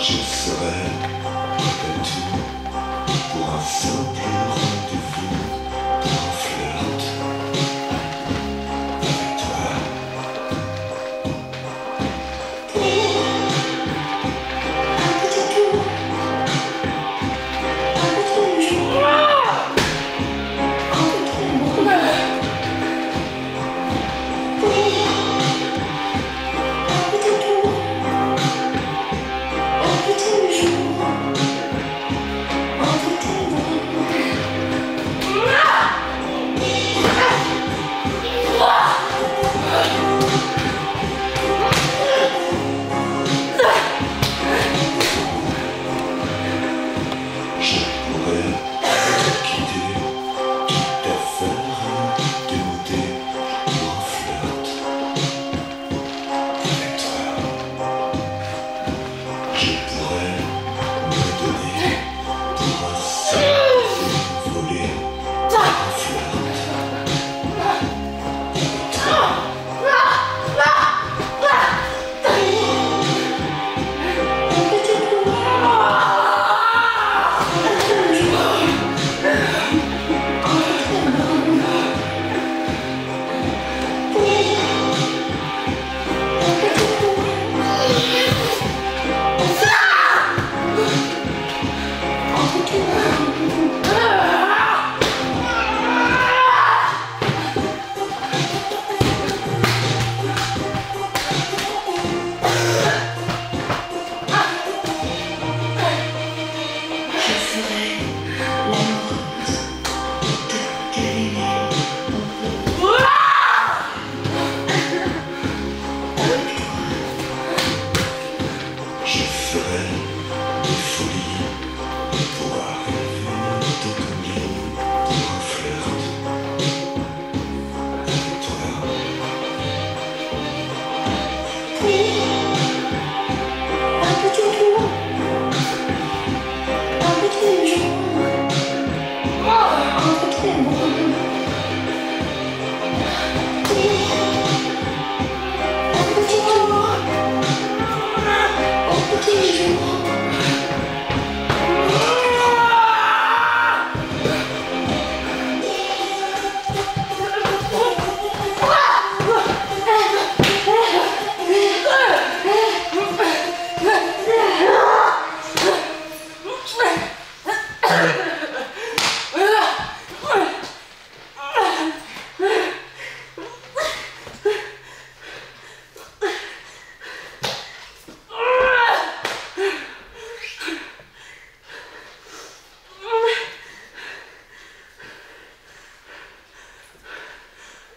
Je serai prêt à tout pour un simple rendez-vous, pour un flirt avec toi.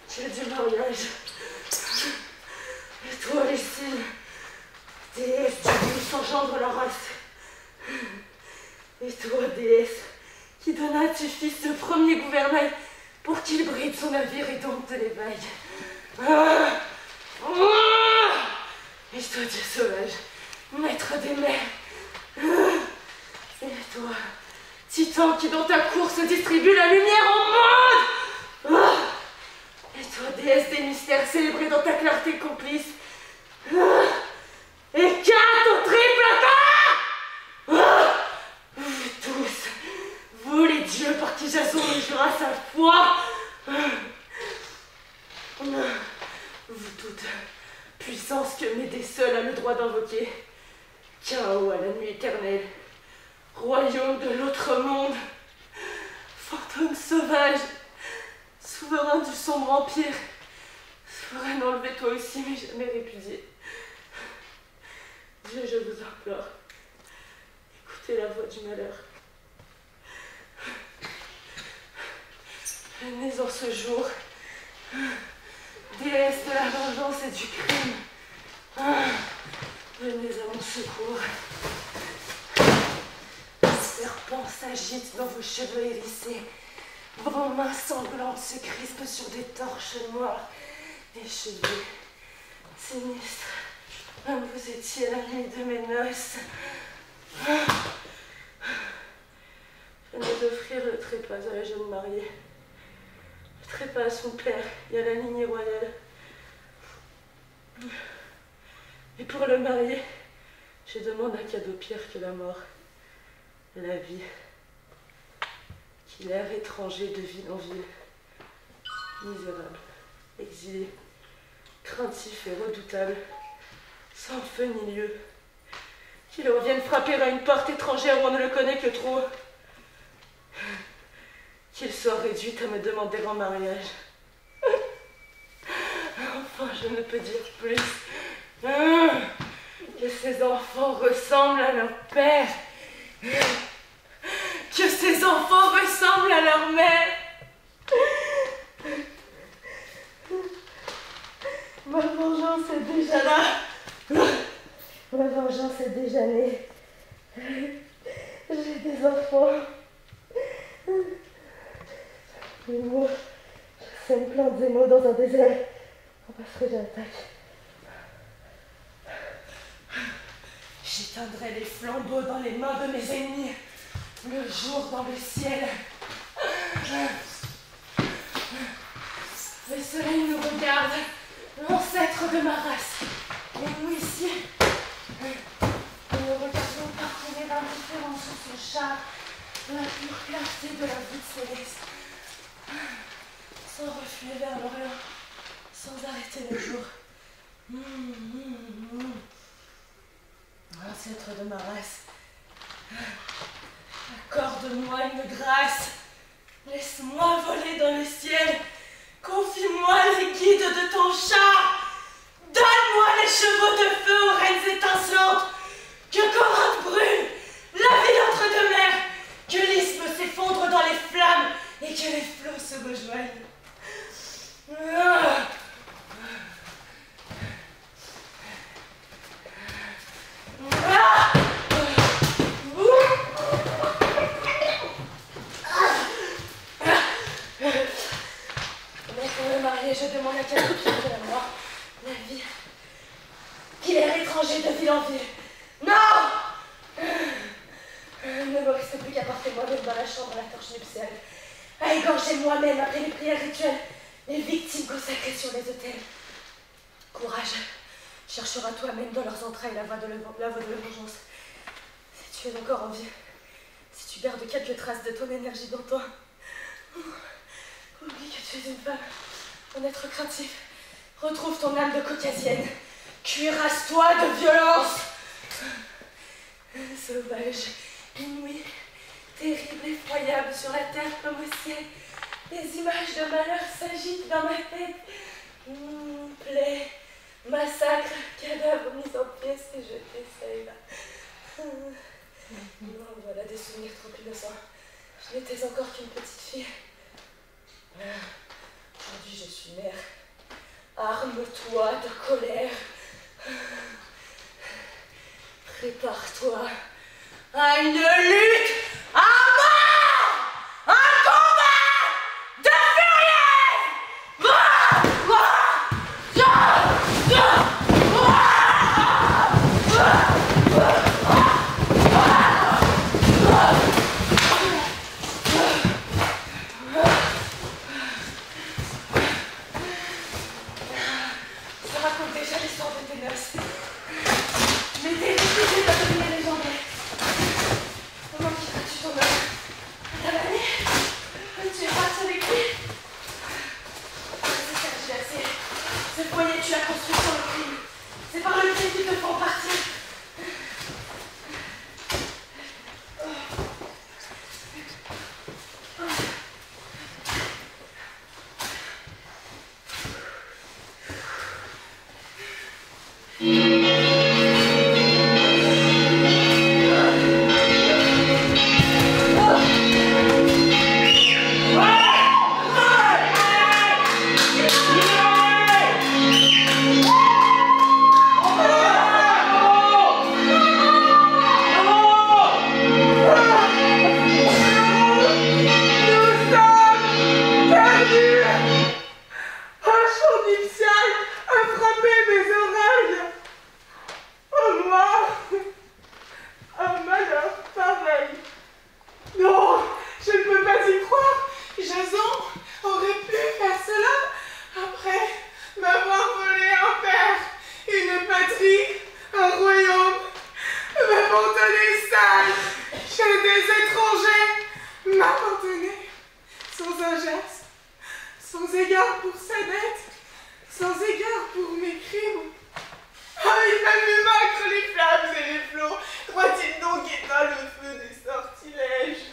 J'ai du mariage. Et toi, Lucille, déesse du douce engendre la race. Et toi, déesse, qui donna à tes fils le premier gouvernail pour qu'il bride son navire et dompte les vagues. Et toi, Dieu sauvage, maître des mers. Et toi, titan qui dans ta course distribue la lumière au monde. Et toi, déesse des mystères célébrés dans ta clarté complice. Et quatre au triple corps. Vous tous, vous les dieux par qui Jason me jura sa foi. Vous toutes, puissance que Médée seule a le droit d'invoquer. Chaos à la nuit éternelle, royaume de l'autre monde, fantôme sauvage, souverain du sombre empire, souverain enlevé toi aussi mais jamais répudié. Dieu, je vous implore, écoutez la voix du malheur. Venez en ce jour, déesse de la vengeance et du crime. Venez à mon secours. Les serpents s'agitent dans vos cheveux hérissés. Vos mains sanglantes se crispent sur des torches noires échevées. Sinistre, comme vous étiez la nuit de mes noces. Venez d'offrir le trépas à la jeune mariée. Le trépas à son père et à la lignée royale. Et pour le marié, je demande un cadeau pire que la mort, la vie, qui l'air étranger de ville en ville, misérable, exilé, craintif et redoutable, sans feu ni lieu, qu'il revienne frapper à une porte étrangère où on ne le connaît que trop, qu'il soit réduit à me demander en mariage. Enfin, je ne peux dire plus. Que ces enfants ressemblent à leur père. Que ces enfants ressemblent à leur mère. Ma vengeance est déjà là. Ma vengeance est déjà née. J'ai des enfants. Les mots, je sème plein de mots dans un désert. On passerait à l'attaque. J'éteindrai les flambeaux dans les mains de mes ennemis, le jour dans le ciel. Le soleil nous regarde, l'ancêtre de ma race. Et nous ici, nous nous regardons parcourir indifférents sur son char, la pure clarté de la voûte céleste. Sans refluer vers l'Orient, sans arrêter le jour. Ancêtre de ma race, accorde-moi une grâce, laisse-moi voler dans le ciel, confie-moi les guides de ton char, donne-moi les chevaux de feu aux reines étincelantes, que Corinthe brûle, la ville entre deux mers, que l'isthme s'effondre dans les flammes et que les flots se rejoignent. Mais pour me marier, je demande un cadeau pire de la mort, la vie, qu'il est étranger de ville en ville. Non! Ne me reste plus qu'à porter moi-même dans la chambre la torche nuptiale, à égorger moi-même après les prières rituelles, les victimes consacrées sur les autels. Courage, cherchera toi-même dans leurs entrailles la voie de la vengeance. Si tu es encore en vie, si tu gardes quelques traces de ton énergie d'antan, oublie que tu es une femme, un être craintif. Retrouve ton âme de caucasienne, cuirasse-toi de violence. Sauvage, inouï, terrible, effroyable sur la terre comme au ciel, des images de malheur s'agitent dans ma tête. Plaies, massacre, cadavres mis en pièces et jetés ça et là. Non, voilà des souvenirs trop innocents. Je n'étais encore qu'une petite fille. Aujourd'hui, je suis mère. Arme-toi de colère. Prépare-toi à une lutte à mort! Un combat de furieuse! Je raconte déjà l'histoire de tes noces. Mais t'es réfugé de devenir légendaire. Comment les étrangers m'abandonner, sans un geste, sans égard pour sa dette, sans égard pour mes crimes. Ah, il m'a vu vaincre les flammes et les flots, croit-il donc éteindre le feu des sortilèges?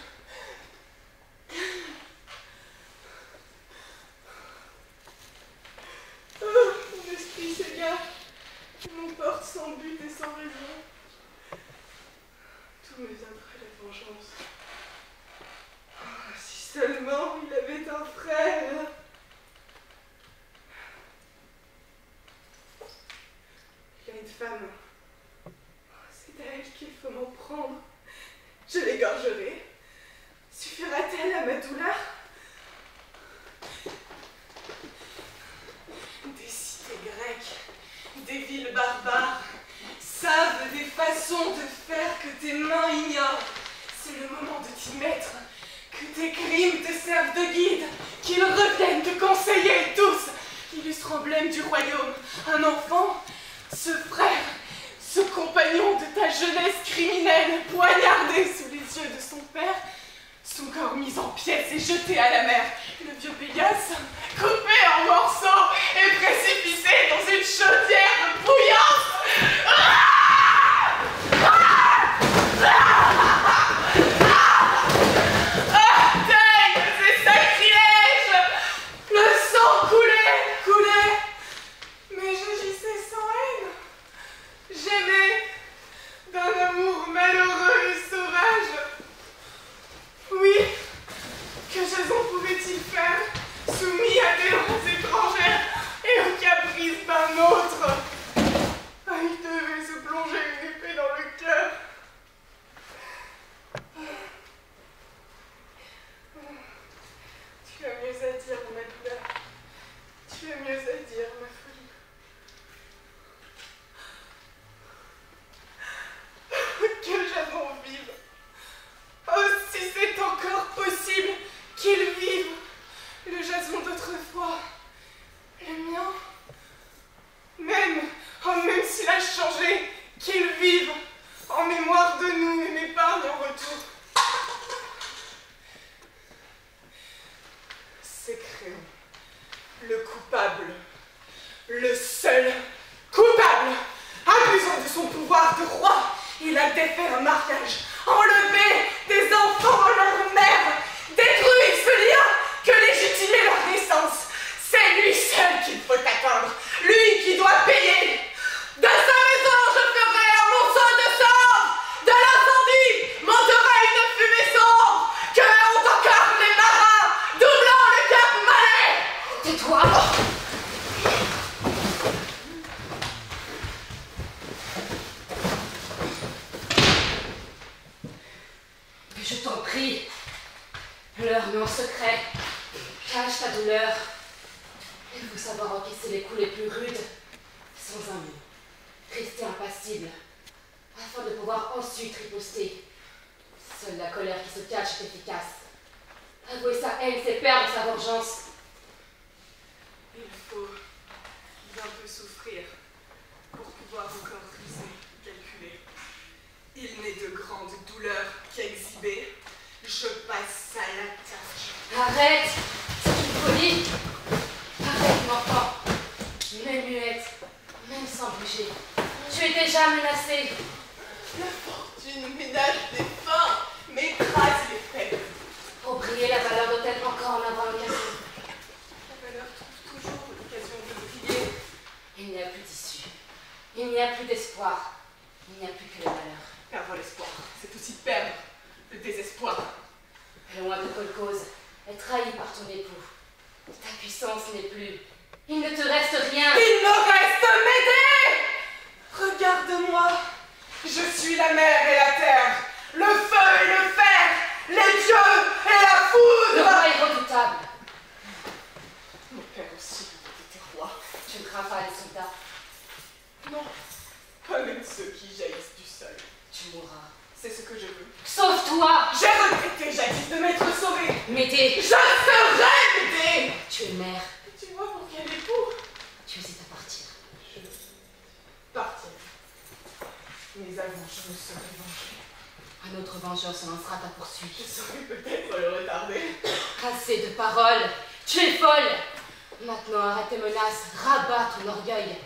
Oh, mon esprit s'égare, m'emporte sans but et sans raison. Tout me viendrait la vengeance. Oh, si seulement il avait un frère. Il y a une femme. Oh, c'est à elle qu'il faut m'en prendre. Je l'égorgerai. Suffira-t-elle à ma douleur? Des cités grecques, des villes barbares, savent des façons de faire que tes mains ignorent. C'est le moment de t'y mettre, que tes crimes te servent de guide, qu'ils reviennent te conseiller tous. Illustre emblème du royaume, un enfant, ce frère, ce compagnon de ta jeunesse criminelle, poignardé sous les yeux de son père, son corps mis en pièces et jeté à la mer. Le vieux Pégase, coupé en morceaux et précipité dans une chaudière bouillante. Daigne, c'est sacrilège! Le sang coulait, mais j'agissais sans haine. J'aimais d'un amour malheureux et sauvage. Oui, que Jason pouvait-il faire, soumis à des lois étrangères et aux caprices d'un autre? Ah, il devait se plonger une épée dans le cœur. Tu as mieux à dire, ma douleur. Tu as mieux à dire, ma folie. Que Jason vive. Oh, si c'est encore possible qu'il vive, le Jason d'autrefois, le mien, même s'il a changé, qu'il vive, en mémoire de nous et m'épargne en retour. C'est Créon, le coupable, le seul coupable, abusant de son pouvoir de roi, il a défait un mariage, enlevé des enfants à leur mère, détruit ce lien que légitimait leur naissance. C'est lui seul qu'il faut attendre, lui qui doit payer. De sa maison je ferai un monceau de cendres, de l'incendie montera une fumée sombre, que ont encore les marins, doublant le cap malais. Tais-toi! Je t'en prie, pleure-moi en secret, cache ta douleur. Il faut savoir encaisser les coups les plus rudes, sans un mot, rester impassible, afin de pouvoir ensuite riposter. Seule la colère qui se cache est efficace. Avouer sa haine, c'est perdre sa vengeance. Il faut bien peu souffrir pour pouvoir encore triser, calculer. Il n'est de grande douleur qu'exhiber. Je passe à la tâche. Arrête! C'est une folie! Arrête, mon enfant! Même muette, même sans bouger. Tu es déjà menacée. La fortune ménage des fins, m'écrase les faibles. Pour briller, la valeur doit être encore en avant l'occasion. La valeur trouve toujours l'occasion de briller. Il n'y a plus d'issue. Il n'y a plus d'espoir. Il n'y a plus que la valeur. Perdre l'espoir, c'est aussi perdre le désespoir. Loin de Colcose, est trahi par ton époux. Ta puissance n'est plus. Il ne te reste rien. Il me reste m'aider! Regarde-moi. Je suis la mer et la terre, le feu et le fer, les dieux et la foudre. Le roi est redoutable. Mon père aussi était roi. Tu ne crains pas les soldats. Non, pas même ceux qui jaillissent du sol. Tu mourras. C'est ce que je veux. Sauve-toi! J'ai regretté jadis de m'être sauvée. Médée! Je serai Médée! Tu es mère. Et tu vois pour quel époux? Tu hésites à partir. Je partirai. Mais avoue, je me serai vengée. Un autre vengeur se lancera à ta poursuite. Je saurais peut-être le retarder. Assez de paroles. Tu es folle. Maintenant, arrête tes menaces. Rabats ton orgueil.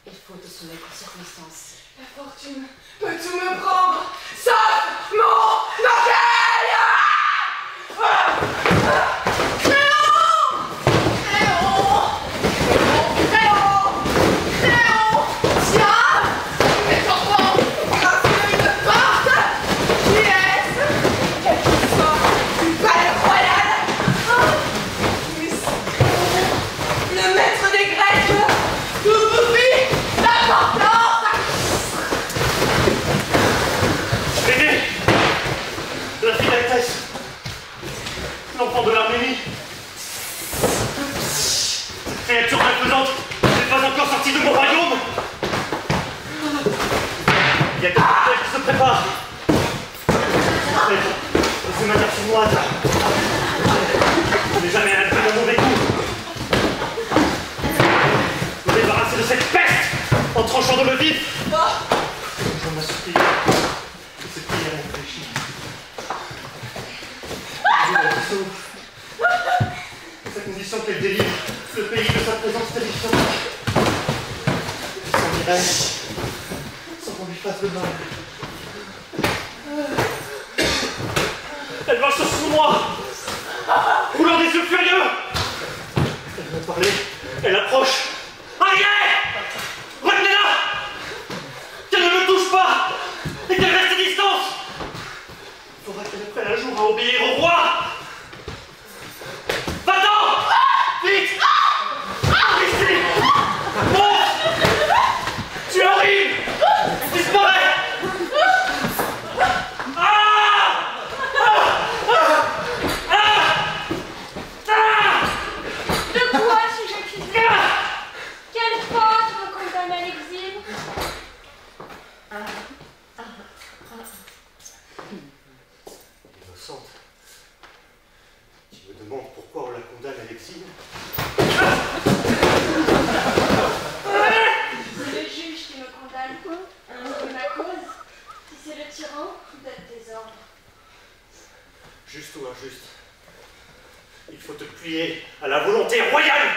Il faut te soumettre aux circonstances. La fortune peut tout me prendre, sauf mon orgueil! L'enfant de l'Arménie. Cette créature malfaisante n'est pas encore sortie de mon royaume. Il y a quelque chose qui se prépare. De manière sournoise. Je n'ai jamais appris dans mon vécu. Me débarrasser de cette peste en tranchant dans le vif. J'en ai supplié. Cette prière m'ont réfléchi. C'est à condition qu'elle délivre le pays de sa présence terrifiante. Elle s'en irait sans qu'on lui fasse de mal. Elle marche sur moi, roulant des yeux furieux. Elle m'a parlé, elle approche. Arrière! Retenez-la! Qu'elle ne me touche pas et qu'elle reste à distance. Il faudra qu'elle apprenne un jour à obéir au roi. Va-t'en! Vite! Ici! Monte! Tu es horrible! Disparais! De quoi suis-je accusé? Quelle faute me condamne à l'exil? Innocente. Tu me demandes pourquoi on la condamne à l'exil? C'est le juge qui me condamne. Et ma cause, si c'est le tyran, donne tes ordres. Juste ou injuste, il faut te plier à la volonté royale.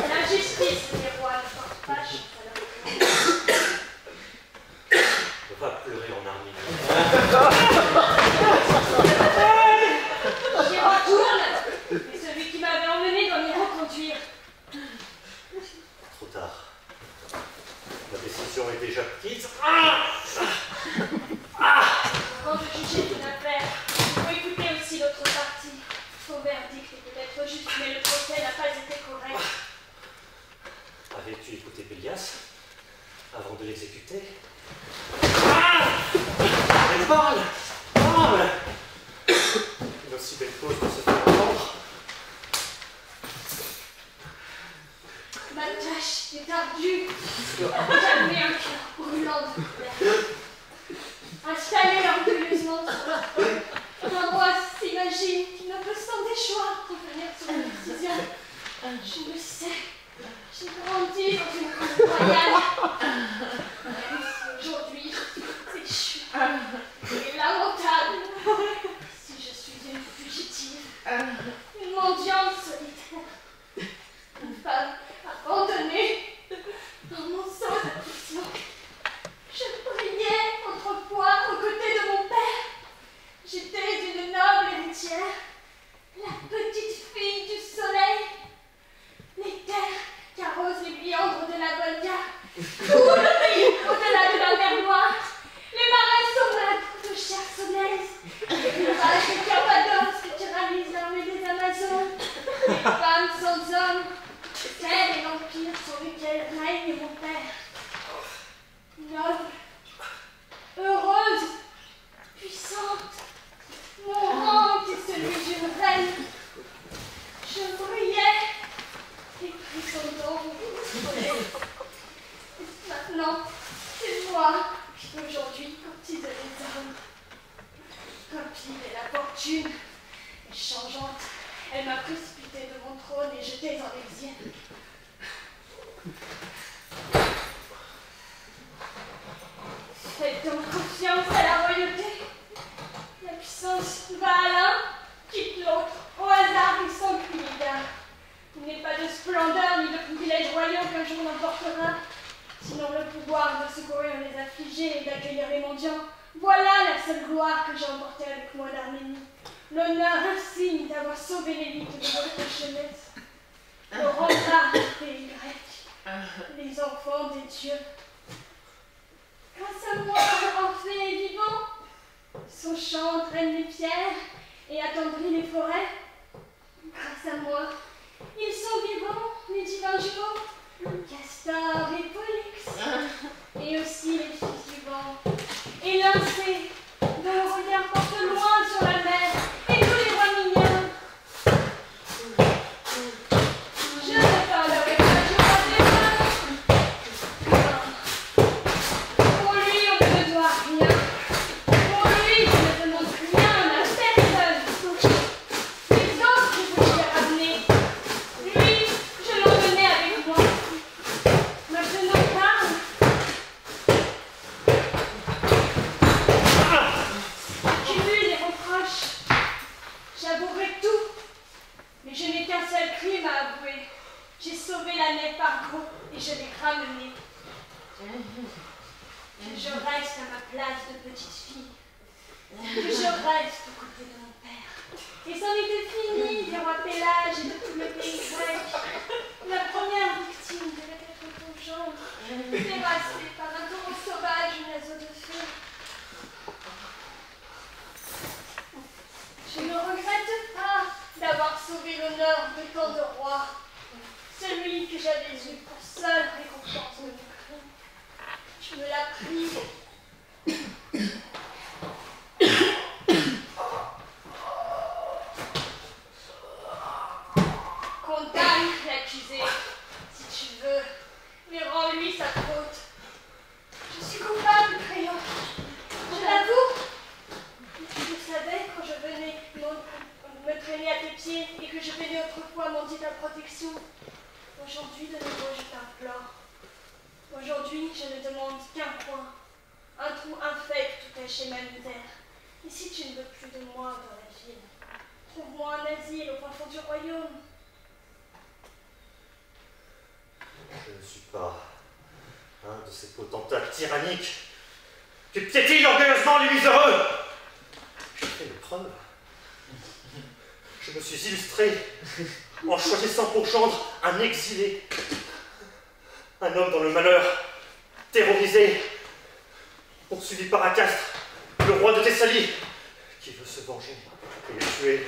La justice des rois ne porte pas chance à leur On va pleurer en Arménie. J'y retourne, et celui qui m'avait emmené doit m'y reconduire. Trop tard. La décision est déjà prise. Avant de juger une affaire, il faut écouter aussi l'autre partie. Son verdict est peut-être juste, mais le procès n'a pas été correct. Avais-tu écouté Bélias avant de l'exécuter? Elle parle! Parle! Une aussi belle cause pour se faire entendre. Ma tâche est ardue. J'avais un cœur brûlant de colère. Installé orgueilleusement sur leur trône, un roi s'imagine qu'il ne peut s'en déchoir pour venir sur une décision. Je le sais. J'ai grandi dans une cour royale. Même si aujourd'hui je suis déchue et lamentable, si je suis une fugitive, une mendiante solitaire, une femme abandonnée dans mon sang d'affliction. Je brillais autrefois aux côtés de mon père. J'étais une noble héritière, la petite fille du soleil. Les terres qu'arrosent les méandres de la Volga, tout le pays au-delà de la mer Noire, les marais sauvages de Chersonèse, les villages de Cappadoce que tyrannisent l'armée des Amazones, les femmes sans hommes, terre et l'empire sur lequel règne mon père. Noble, heureuse, puissante, mon rang était celui d'une reine. Je brillais, et frissons d'ombre. Maintenant, c'est moi qui aujourd'hui courtise les hommes. Rapide est la fortune, et changeante, elle m'a précipité de mon trône et jeté en exil. réfugiés et d'accueillir les mendiants. Voilà la seule gloire que j'ai emportée avec moi d'Arménie. L'honneur insigne d'avoir sauvé l'élite de votre jeunesse. Le rempart du pays grec. Les enfants des dieux. Grâce à moi, Orphée est vivant. Son chant entraîne les pierres et attendrit les forêts. Grâce à moi, ils sont vivants, les divins jumeaux, Castor et Pollux, et aussi les fils du vent, et Lyncée, dont le regard porte loin sur la mer, et tous les rois mignons. Je ne parlerai pas du roi des mains. Pour lui, on ne doit rien. Pour lui, je ne demande rien à personne. Les autres, je vous les ai ramenés. Lui, je l'emmenais avec moi. Maintenant, parle. Accumule les reproches. J'avouerai tout. Mais je n'ai qu'un seul crime à avouer. J'ai sauvé la nef par gros et je l'ai ramenée. Que je reste à ma place de petite fille. Que je reste aux côtés de mon père. Et c'en était fini des rois Pélage et de tout le pays grec. La première victime devait être ton gendre, terrassée par un taureau sauvage, une oiseau de feu. Je ne regrette pas d'avoir sauvé l'honneur de tant de rois. Celui que j'avais eu pour seule récompense de mon crime. Je me l'ai pris. Condamne l'accusé, si tu veux, mais rends-lui sa faute. Je suis coupable, Crayon. Je l'avoue. Tu le savais quand je venais me traîner à tes pieds et que je venais autrefois mendier ta protection. Aujourd'hui, de nouveau, je t'implore. Aujourd'hui, je ne demande qu'un point. Un trou infect où cacher ma misère. Et si tu ne veux plus de moi dans la ville, trouve-moi un asile au fin fond du royaume. Je ne suis pas un de ces potentats tyranniques qui piétinent orgueilleusement les miséreux. J'ai fait mes preuves. Je me suis illustré en choisissant pour gendre un exilé, un homme dans le malheur, terrorisé, poursuivi par Acastre, le roi de Thessalie, qui veut se venger et le tuer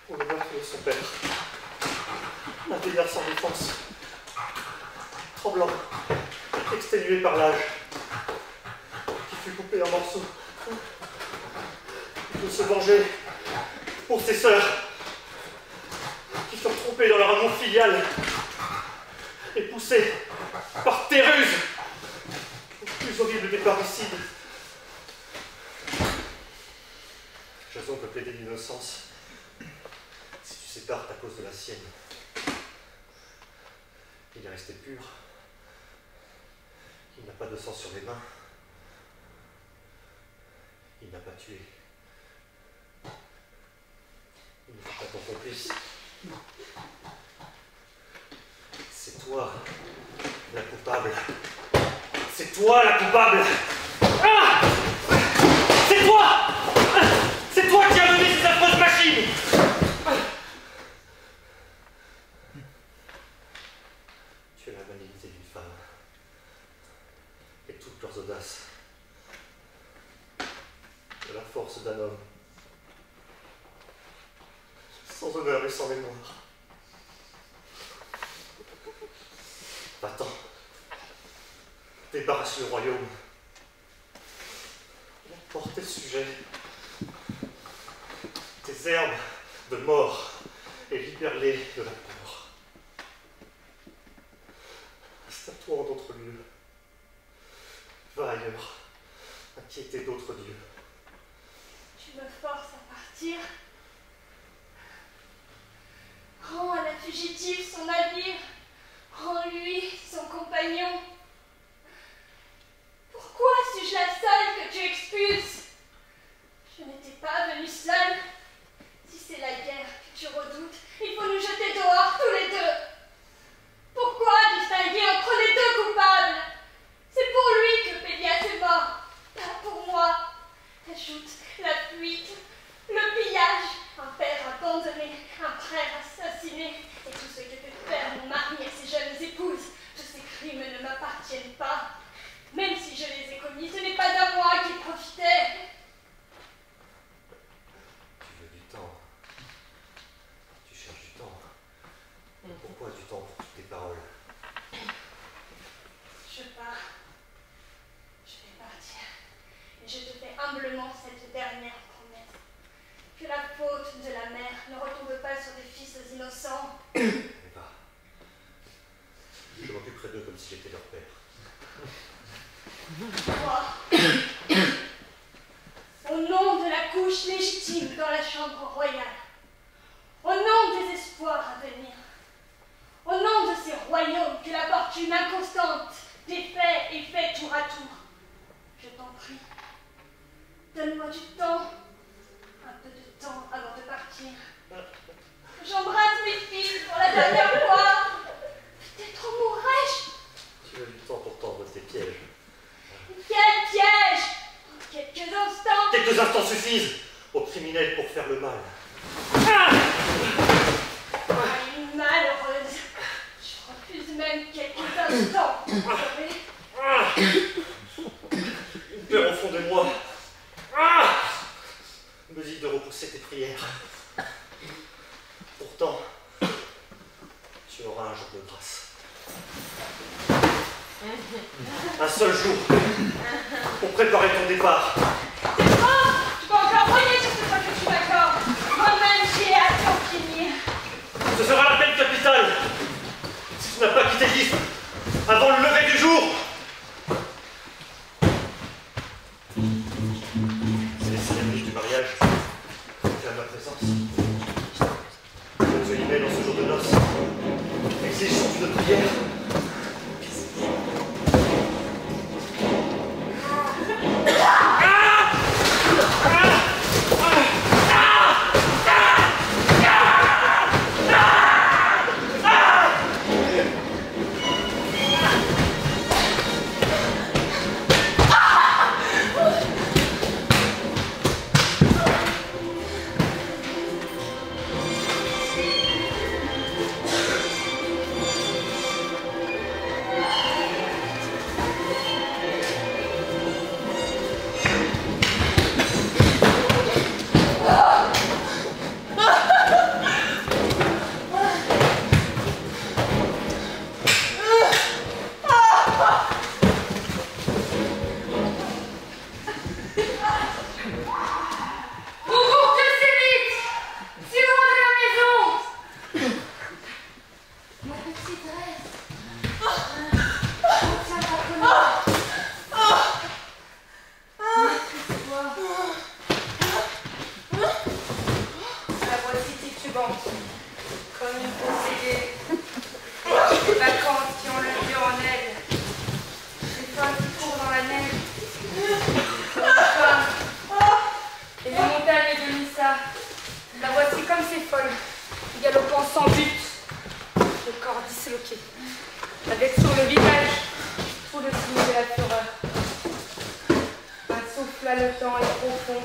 pour le meurtre de son père. Un vieillard sans défense, tremblant, exténué par l'âge, qui fut coupé en morceaux. Il veut se venger pour ses sœurs, qui furent trompées dans leur amour filial et poussées par tes ruses au plus horrible des parricides. Jason peut plaider l'innocence si tu sépares ta cause de la sienne. Il est resté pur. Il n'a pas de sang sur les mains. Il n'a pas tué. Il ne faut pas ton complice. C'est toi la coupable. C'est toi la coupable. Ah! C'est toi! C'est toi qui as mené ces affreuses machines! Tu es la malignité d'une femme et toutes leurs audaces. De la force d'un homme. Sans honneur et sans mémoire. Va-t'en. Débarrasse le royaume. Emporte tes sujets, tes herbes de mort, et libère-les de la peur. Installe-toi en d'autres lieux. Va ailleurs, inquiéter d'autres dieux. Tu me forces à partir. Rends à la fugitive son navire. Rends-lui son compagnon. Pourquoi suis-je la seule que tu expulses? Je n'étais pas venue seule. Si c'est la guerre que tu redoutes, il faut nous jeter dehors tous les deux. Pourquoi distinguer entre les deux coupables? C'est pour lui que Pélias m'appartiennent pas. Même si je les ai commis, ce n'est pas à moi qu'ils profitaient. Tu veux du temps. Tu cherches du temps. Pourquoi du temps pour toutes tes paroles? Je pars. Je vais partir. Et je te fais humblement cette dernière promesse. Que la faute de la mère ne retombe pas sur des fils innocents. Eh ben, je m'occuperai d'eux comme si j'étais leur père. Toi, au nom de la couche légitime dans la chambre royale, au nom des espoirs à venir, au nom de ces royaumes que la fortune inconstante défait et fait tour à tour, je t'en prie, donne-moi du temps, un peu de temps avant de partir. J'embrasse mes filles pour la dernière fois. Peut-être mourrai-je. Tu as du temps pour tendre tes pièges. Quel piège! Quelques instants. Quelques instants suffisent aux criminels pour faire le mal. Une malheureuse. Je refuse même quelques instants. Vous savez. Une peur au fond de moi me dit de repousser tes prières. Pourtant, tu auras un jour de grâce. Un seul jour pour préparer ton départ. C'est trop! Tu peux encore voyer sur ce point que tu m'accordes. Moi-même, j'ai hâte d'en finir. Ce sera la peine capitale si tu n'as pas quitté l'île avant le lever du jour. C'est les cérémonies du mariage qui à ma présence. Je te y mets dans ce jour de noces. Exige une prière. Comme une possédée, des vacances qui ont le lieu en elle, des femmes qui courent dans la neige, des femmes, et les montagnes de Nissa. La voici comme ces folles, galopant sans but, le corps disloqué, avec sur le visage tout le signe de la fureur. Un souffle haletant et profond.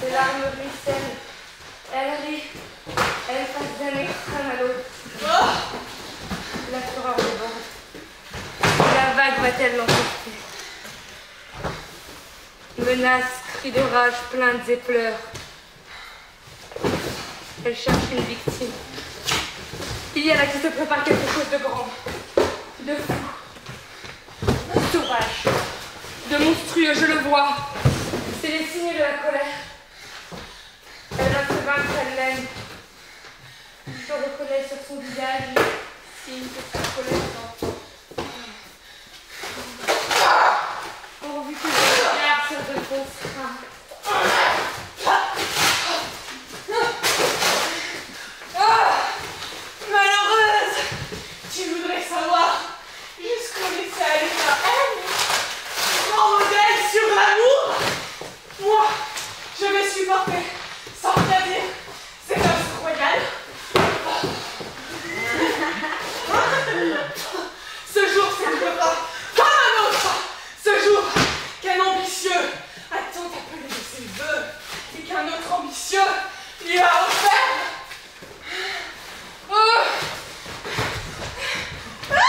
Ses larmes ruissellent. Elle rit, elle passe d'un extrême à l'autre. La fureur déborde. La vague va-t-elle l'emporter? Menaces, cris de rage, plaintes et pleurs. Elle cherche une victime. Il y a là qui se prépare quelque chose de grand, de fou, de sauvage, de monstrueux, je le vois. C'est les signes de la colère. Elle va se vaincre elle-même. Je reconnais sur son visage les signes de sa colère d'enfant. Pourvu que je regarde sur de fausses craintes. Malheureuse! Tu voudrais savoir jusqu'où les salles ta haine? Grand modèle sur l'amour? Moi, je vais supporter sans rien dire ces noces royales. Ce jour s'écoulera comme un autre. Ce jour qu'un ambitieux a tant appelé de ses voeux et qu'un autre ambitieux lui a offert. Oh. Ah.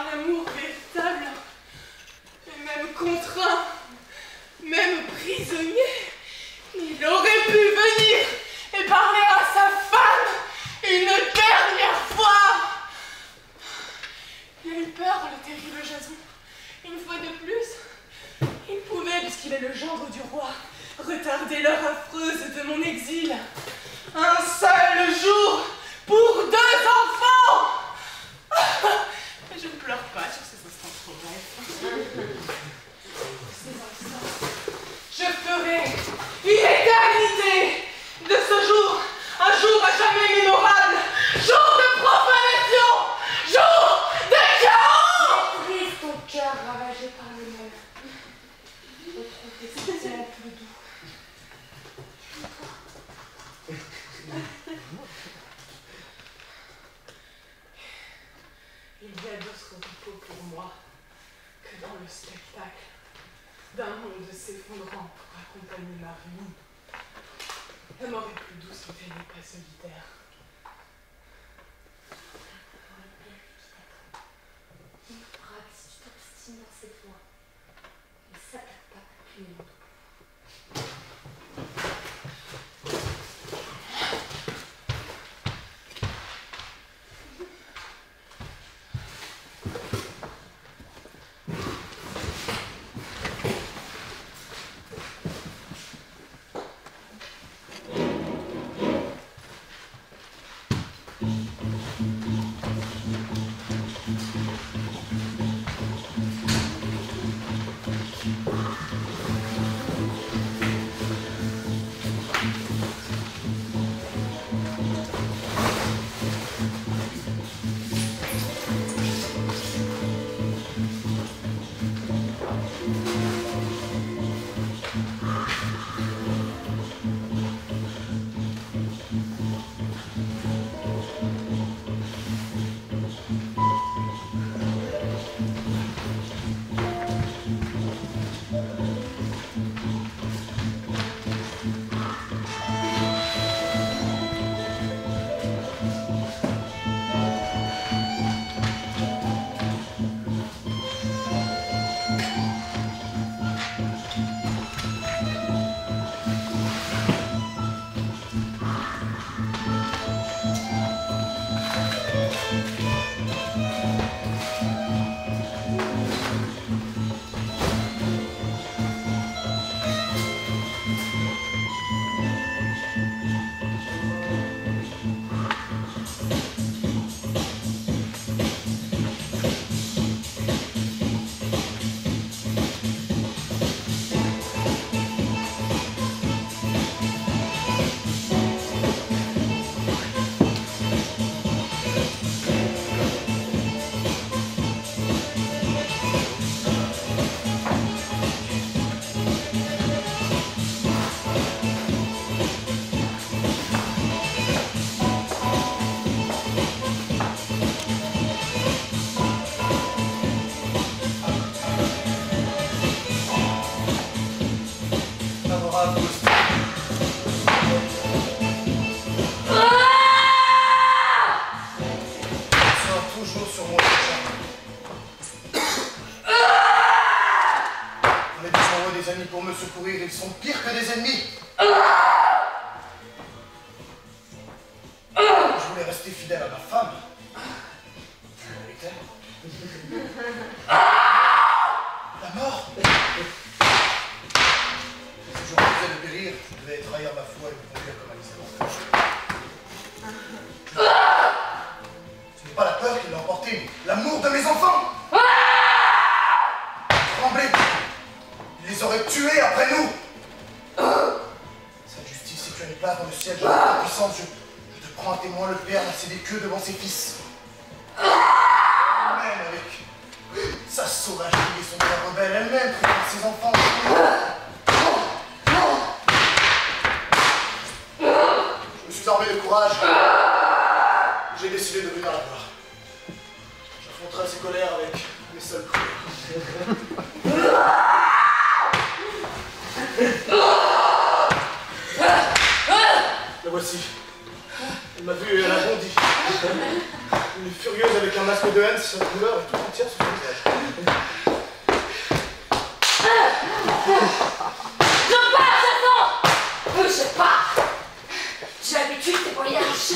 l'amour véritable, et même contraint, même prisonnier, il aurait pu venir et parler à sa femme une dernière fois. Il a eu peur, le terrible Jason. Une fois de plus, il pouvait, puisqu'il est le gendre du roi, retarder l'heure affreuse de mon exil. Un seul jour pour 2 enfants. Je ne pleure pas sur ces instants trop brefs. Ces instants, je ferai une éternité de ce jour, un jour à jamais mémorable, jour de profanation, jour de chaos. Brise ton cœur ravagé par le mal. Retrouve tes sentiments plus doux. Il y a d'autres repos pour moi que dans le spectacle d'un monde s'effondrant pour accompagner ma ruine. La mort est plus douce quand elle n'est pas solitaire. Il faudra que si tu t'obstines dans cette voie, ne s'attaque pas plus longtemps. Ils sont pires que des ennemis. Je voulais rester fidèle à ma femme. C'est la vérité. La mort. Si je refusais de périr, je devais trahir ma foi et me conduire comme un esclave. Ce n'est pas la peur qui l'a emporté, mais l'amour de mes enfants. Tremblez. Ils les auraient tués après nous. Cette justice, si tu as une place dans le ciel, je ta puissance, je te prends à témoin, le père n'a cédé que devant ses fils. Elle-même, avec sa sauvagerie et son cœur rebelle, elle-même prépare ses enfants. Je me suis armé de courage. J'ai décidé de venir la voir. J'affronterai ses colères avec mes seuls prières. La voici. Elle m'a vu et elle a bondi. Une furieuse avec un masque de haine, sa couleur est tout entière sur voyage.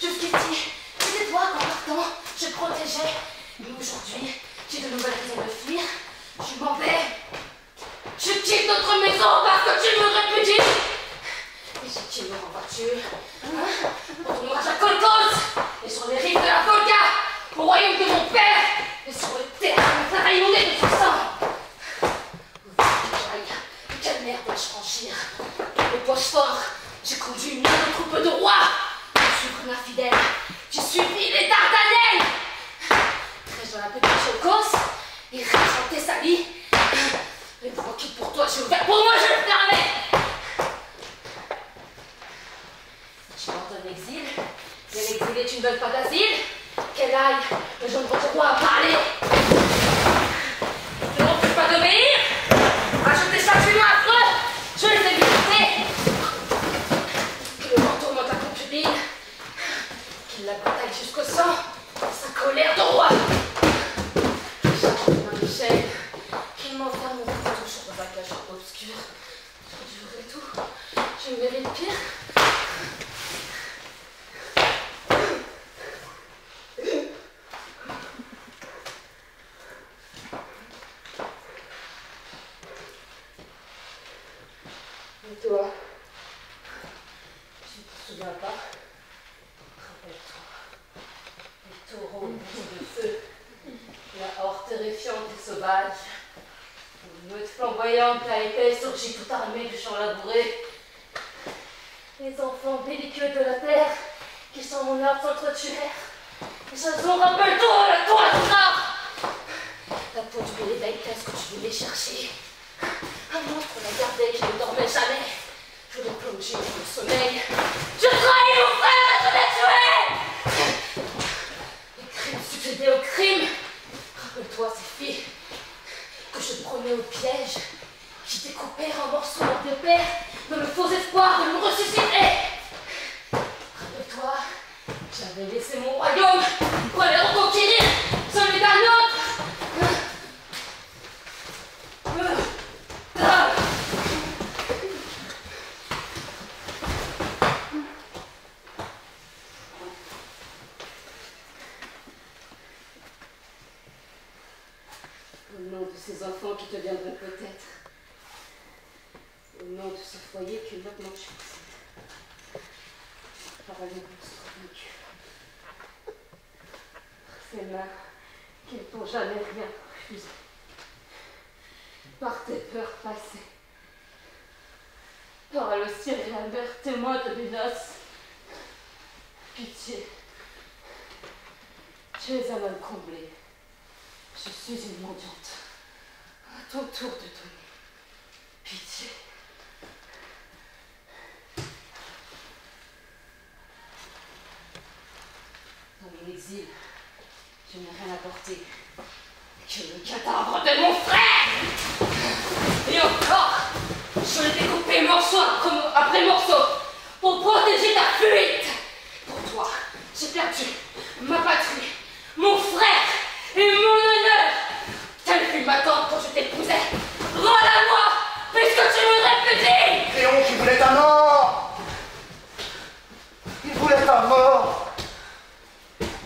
Jusqu'ici, c'était toi qu'en partant, je protégeais. Mais aujourd'hui, j'ai de nouvelles raisons de fuir. Je m'en vais. Je quitte notre maison parce que tu me répudies. Et j'ai qui me en voiture. Pour ton ouvrage à Colcos et sur les rives de la Volga, au royaume de mon père et sur le terrain de mon frère inondé de son sang. Quelle mer dois-je franchir? Le Bosphore, j'ai conduit une autre troupe de rois. Je suis un infidèle, j'ai suivi les Dardanelles. Très dans la petite Chalcos et riche en Thessalie. Les voies qui pour toi j'ai ouvert, pour moi je le fermais. Je m'ordonne l'exil, mais l'exilé tu ne donnes pas d'asile. Qu'elle aille, le jeune roi a parlé. Ne refuse pas d'obéir. Ajoute des châtiments affreux, je les ai visités. Que le vent tourmente ta concubine, qu'il la bataille jusqu'au sang, sa colère de roi. Michel, qu'il m'enferme mon couteau sur le bagage obscur. Je durerai tout, je mérite pire. Et toi, tu te souviens pas? Rappelle-toi, les taureaux de feu, la horde terrifiante et sauvage, une meute flamboyante à épée surgit toute armée du champ labouré, les enfants belliqueux de la terre qui sont mon art s'entretuèrent, et Jason rappelle-toi la toile du nord, la peau du l'éveil, qu'est-ce que tu voulais chercher? Un monstre l'a gardé qui ne dormait jamais. Je l'ai plongé dans le sommeil. Je trahis mon frère, je l'ai tué! Les crimes succédaient aux crimes. Rappelle-toi ces filles que je prenais au piège, qui découpèrent en morceaux leur de père dans le faux espoir de me ressusciter. Rappelle-toi, j'avais laissé mon royaume pour aller reconquérir celui d'un autre. Au nom de ces enfants qui te viendront peut-être, au nom de ce foyer qui maintenant tu possèdes, par un monstre vaincu, ces mains qui ne t'ont jamais rien refusé, par tes peurs passées, par le ciel et la mer témoins de mes noces, pitié, tu es un homme comblé. Je suis une mendiante. À ton tour de donner. Pitié. Dans mon exil, je n'ai rien apporté que le cadavre de mon frère. Et encore, je l'ai découpé morceau après morceau pour protéger ta fuite. Pour toi, j'ai perdu ma patrie, mon frère et mon honneur. Telle fut ma tante quand je t'épousais. Rends-la-moi, puisque tu me répudies. Léon qui voulait ta mort. Il voulait ta mort.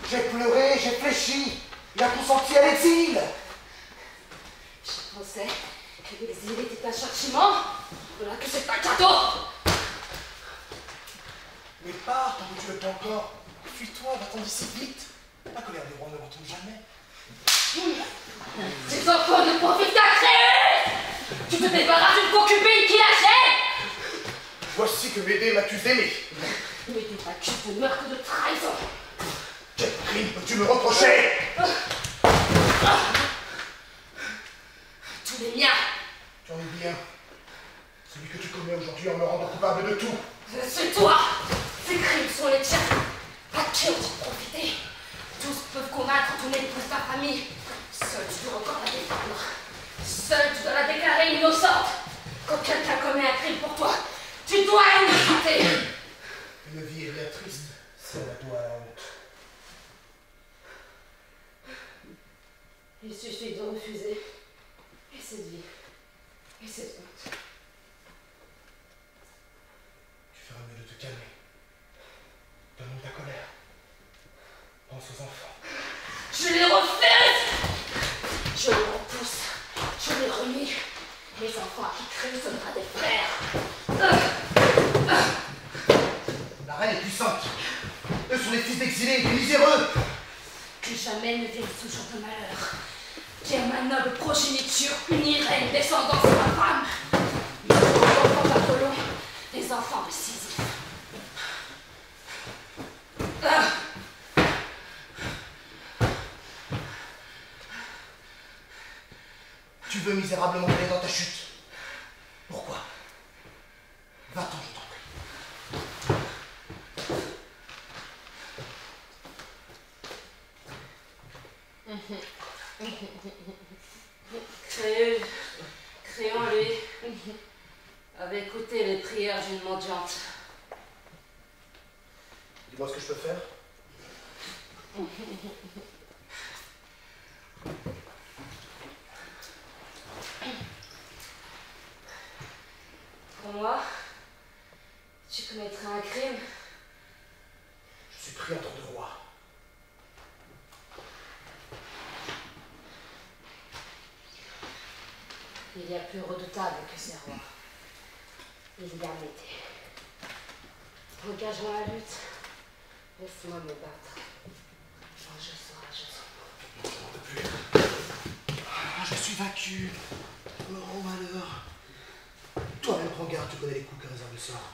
J'ai pleuré, j'ai fléchi. Il a consenti à l'exil. Je pensais que l'exil était un châtiment. Voilà que c'est un cadeau. Mais pars, tant que tu le peux encore. Fuis-toi, va-t'en d'ici vite. La colère des rois ne retombe jamais. Ces enfants ne profitent qu'à créer. Tu te débarrasses d'une concubine qui la gêne. Voici que Médée m'accuse d'aimer. Mais t'es pas accusé de meurtre de trahison. Quel crime peux-tu me reprocher? Tous les miens. Tu en es bien. Celui que tu commets aujourd'hui en me rendant coupable de tout. C'est toi. Ces crimes sont les tiens. À qui ont-ils profité? Tous peuvent convaincre ton épouse, ta famille. Seul tu dois encore la défendre. Seul tu dois la déclarer innocente. Quand quelqu'un commet un crime pour toi, tu dois innocenter. Une vie est bien triste si on la doit à la honte. Il suffit de refuser. Et cette vie. Et cette honte. Tu feras mieux de te calmer. aux enfants. Je les refuse. Je les repousse. Je les remets. Les enfants qui crient ce sera des frères. La reine est puissante. Eux sont les fils d'exilés, des miséreux. Que jamais ne vienne ce jour de malheur. Car ma noble progéniture unirait une descendance infâme. Les enfants d'Apollon, les enfants de Sisyphe. Tu veux misérablement aller dans ta chute. Pourquoi? Va-t'en, je t'en prie. Créons-lui avait écouté les prières d'une mendiante. Dis-moi ce que je peux faire. Pour moi, tu commettrais un crime. Je suis pris entre deux rois. Il y a plus redoutable que ces rois. Il y a Médée. Engage-moi la lutte. Laisse-moi me battre. Je serai, je serai. Je n'en peux plus. Ah, je suis vaincu. Mort au malheur. Toi-même prends garde, tu connais les coups que réserve le sort.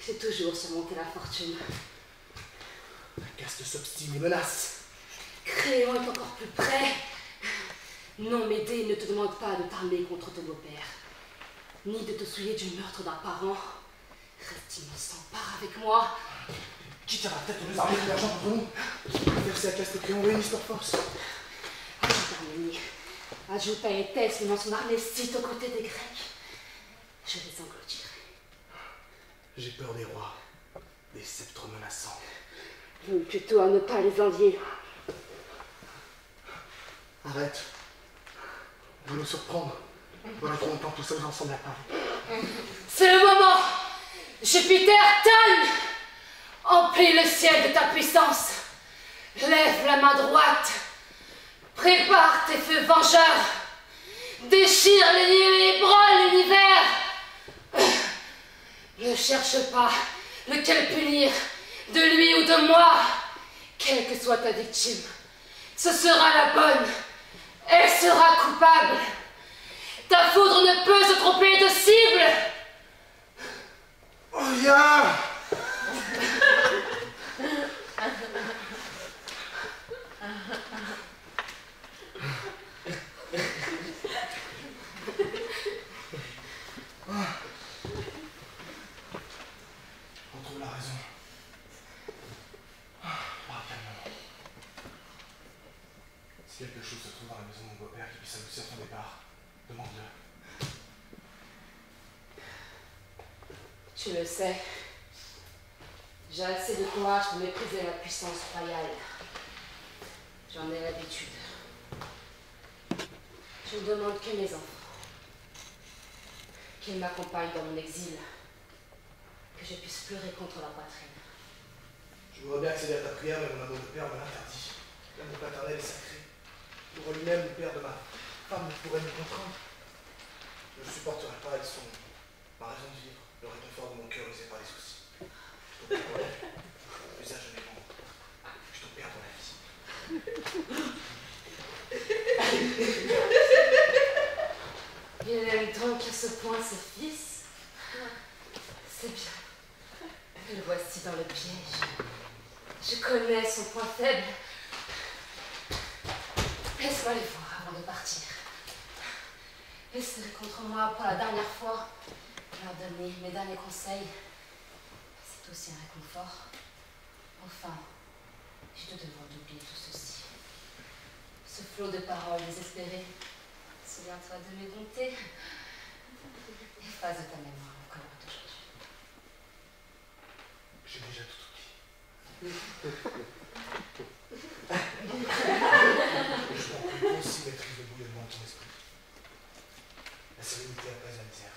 J'ai toujours surmonté la fortune. La caste s'obstine et menace. Créon est encore plus près. Non, Médée ne te demande pas de t'armer contre ton beau-père, ni de te souiller du meurtre d'un parent. Reste innocent, pars avec moi. Qui tira la tête aux deux armées convergentes contre nous? Verser la caste Créon réunissent leurs forces. Ajoute Arménie, ajoute à Éthès menant son armée site aux côtés des Grecs. Je les engloutirai. J'ai peur des rois, des sceptres menaçants. Plutôt à ne pas les envier. Arrête. Vous nous surprendre. Voilà trop longtemps tout seuls ensemble à Paris. C'est le moment. Jupiter, tonne. Emplis le ciel de ta puissance. Lève la main droite. Prépare tes feux vengeurs. Déchire les nuées et ébranle l'univers. Ne cherche pas lequel punir, de lui ou de moi. Quelle que soit ta victime, ce sera la bonne. Elle sera coupable. Ta foudre ne peut se tromper de cible. Oh, viens! On trouve la raison. Parle calmement. Si quelque chose se trouve dans la maison de mon beau-père qui puisse adoucir ton départ, demande-le. Tu le sais, j'ai assez de courage pour mépriser la puissance royale. J'en ai l'habitude. Je ne demande que mes enfants. Qu'ils m'accompagnent dans mon exil. Que je puisse pleurer contre la poitrine. Je voudrais bien accéder à ta prière, mais mon amour de père me l'interdit. L'amour paternel est sacré. Le roi lui-même, le père de ma femme, ne pourrait me contraindre. Je ne supporterai pas, ils sont ma raison de vivre, le réconfort de mon cœur usé par les soucis. Je t'en prie, l'usage de mes mots. Je t'en perds dans la vie. Il aime donc à ce point ce fils. C'est bien. Le voici dans le piège. Je connais son point faible. Laisse-moi les voir avant de partir. Laisse-les contre moi pour la dernière fois. Leur donner mes derniers conseils. C'est aussi un réconfort. Enfin, je te demande d'oublier tout ceci. Ce flot de paroles désespérées. Souviens-toi de mes bontés. Efface de ta mémoire le colère d'aujourd'hui. J'ai déjà tout oublié. Je m'en peux aussi maîtrise le bouillonnement de ton esprit. La sérénité apaise la misère.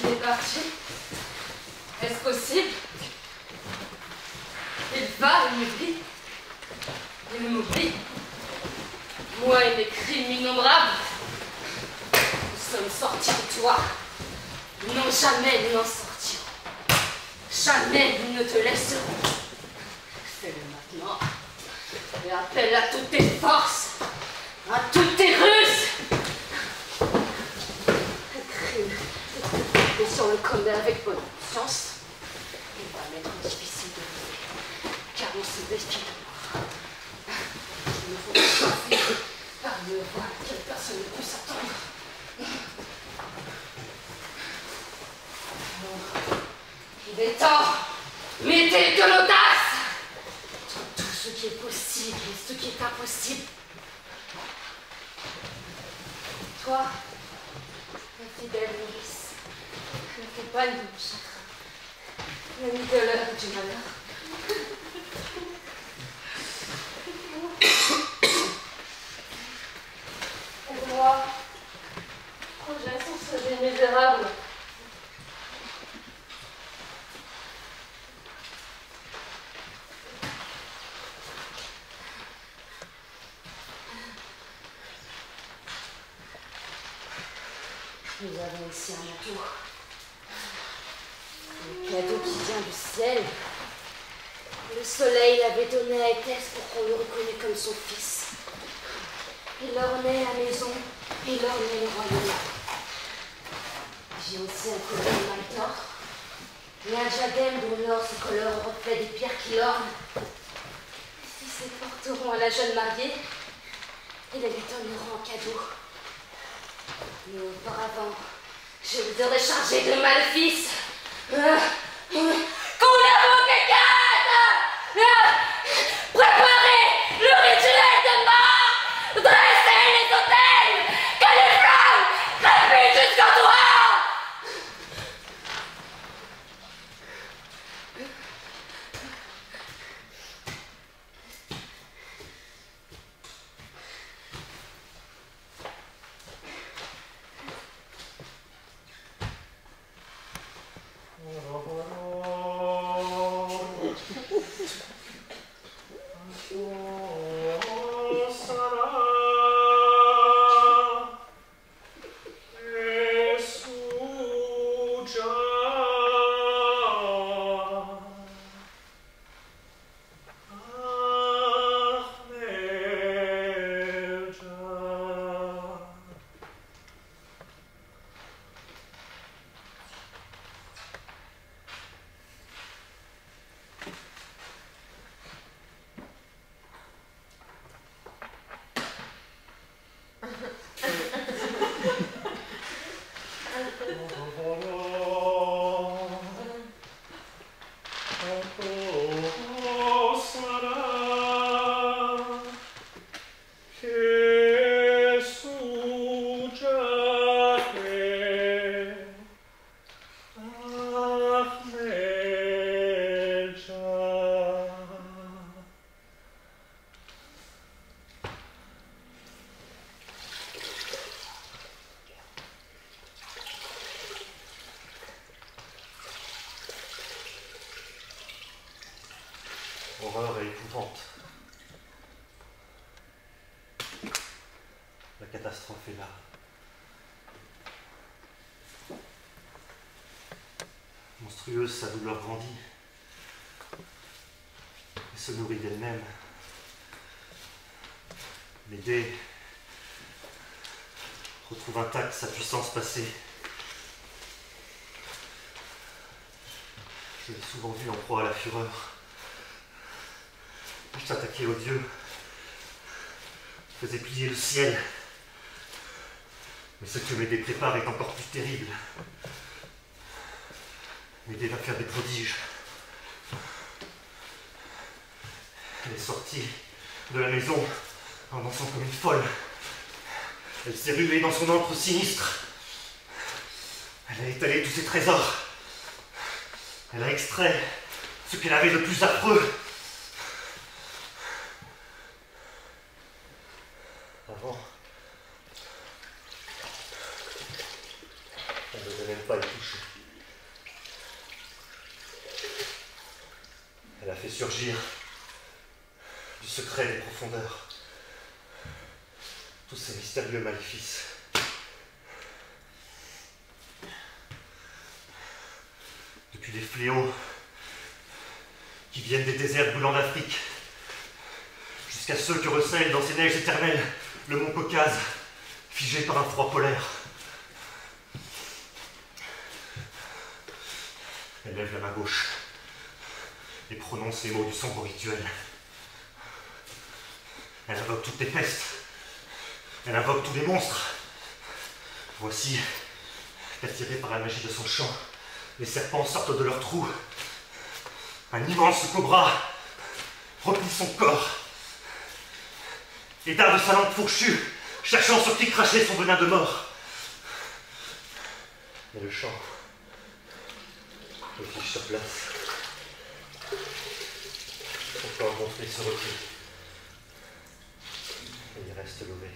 Il est parti. Est-ce possible? Il va, il m'oublie. Il m'oublie. Moi et mes crimes innombrables. Nous sommes sortis de toi. Non, jamais nous n'en sortirons. Jamais nous ne te laisserons. Fais-le maintenant. Et appelle à toutes tes forces, à toutes tes ruses. Un crime. Et si on le commet avec bonne conscience, il va m'être difficile de lever, car on se méfie de moi. Il ne faut pas s'enfuir par une voie à laquelle personne ne peut s'attendre. Il est temps, mettez de l'audace dans tout ce qui est possible et ce qui est impossible. Toi, ma fidèle nourrice, ne compagne de mon chagrin, l'ami de l'heure et du malheur. Aide-moi, projet sur ce bien misérable. Nous avons ici un atout. Le cadeau qui vient du ciel. Le soleil l'avait donné à Éthès pour qu'on le reconnût comme son fils. Il ornait la maison, il ornait le royaume. J'ai aussi un collier de mal d'or et un diadème dont l'or se colore au reflet des pierres qui l'ornent. Si ces porteront à la jeune mariée, ils la lui donneront en cadeau. Mais auparavant, je vous aurais chargé de maléfice. Qu'on invoque quelqu'un! Préparez le rituel de mort! Dressez les autels! Que les flammes crépitent jusqu'au toit! Horreur et épouvante. La catastrophe est là. Monstrueuse, sa douleur grandit et se nourrit d'elle-même. Médée retrouve intacte sa puissance passée. Je l'ai souvent vu en proie à la fureur. Je s'attaquais aux dieux, faisait plier le ciel. Mais ce que Médée prépare est encore plus terrible. Médée va faire des prodiges. Elle est sortie de la maison en dansant comme une folle. Elle s'est ruée dans son antre sinistre. Elle a étalé tous ses trésors. Elle a extrait ce qu'elle avait de plus affreux. Avant, elle n'osait même pas y toucher. Elle a fait surgir du secret des profondeurs tous ces mystérieux maléfices. Depuis les fléaux qui viennent des déserts brûlants d'Afrique, jusqu'à ceux que recèle dans ses neiges éternelles le mont Caucase, figé par un froid polaire. Elle lève la main gauche et prononce les mots du sombre rituel. Elle invoque toutes les pestes. Elle invoque tous les monstres. Voici qu'attirés par la magie de son chant, les serpents sortent de leurs trous. Un immense cobra replie son corps et darde sa langue fourchue, cherchant sur qui cracher son venin de mort. Mais le chant le fiche sur place. Son corps gonflé se retire et il reste levé.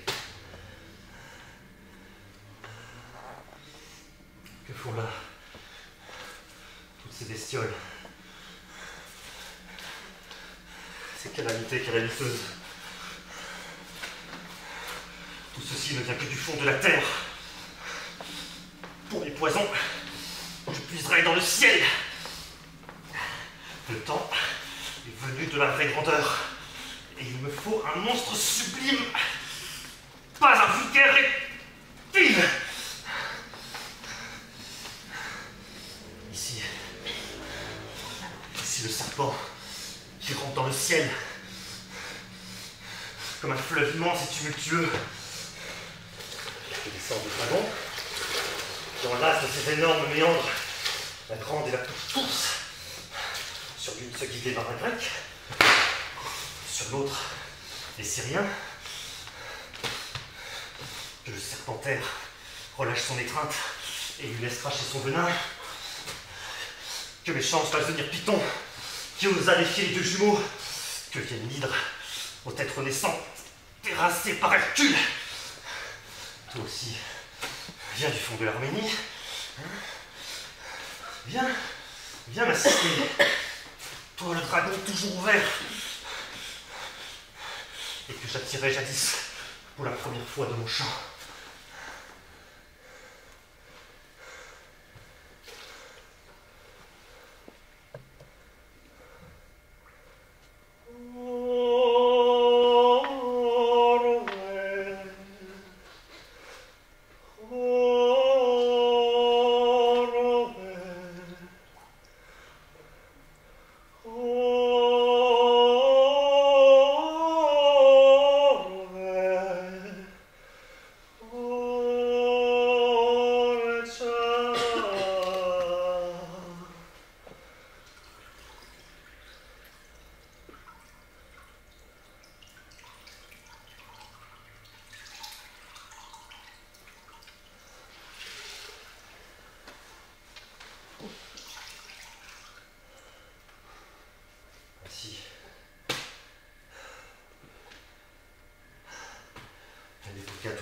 Que font là toutes ces bestioles, ces calamités calamiteuses? Tout ceci ne vient que du fond de la terre. Pour les poisons, je puiserai dans le ciel. Le temps est venu de la vraie grandeur, et il me faut un monstre sublime, pas un vulgaire reptile. Ici le serpent qui rampe dans le ciel, comme un fleuve immense et tumultueux. Des sortes de dragons qui enlacent ces énormes méandres, la grande et la petite ours. Sur l'une se guident les marins grecs, sur l'autre les Syriens. Que le serpentaire relâche son étreinte et lui laisse cracher son venin. Que mes chances fassent venir Python, qui osa défier les deux jumeaux. Que vienne l'hydre, aux têtes naissantes, terrassées par Hercule. Toi aussi, viens du fond de l'Arménie. Viens m'assister. Toi, le dragon toujours ouvert. Et que j'attirais jadis pour la première fois de mon chant.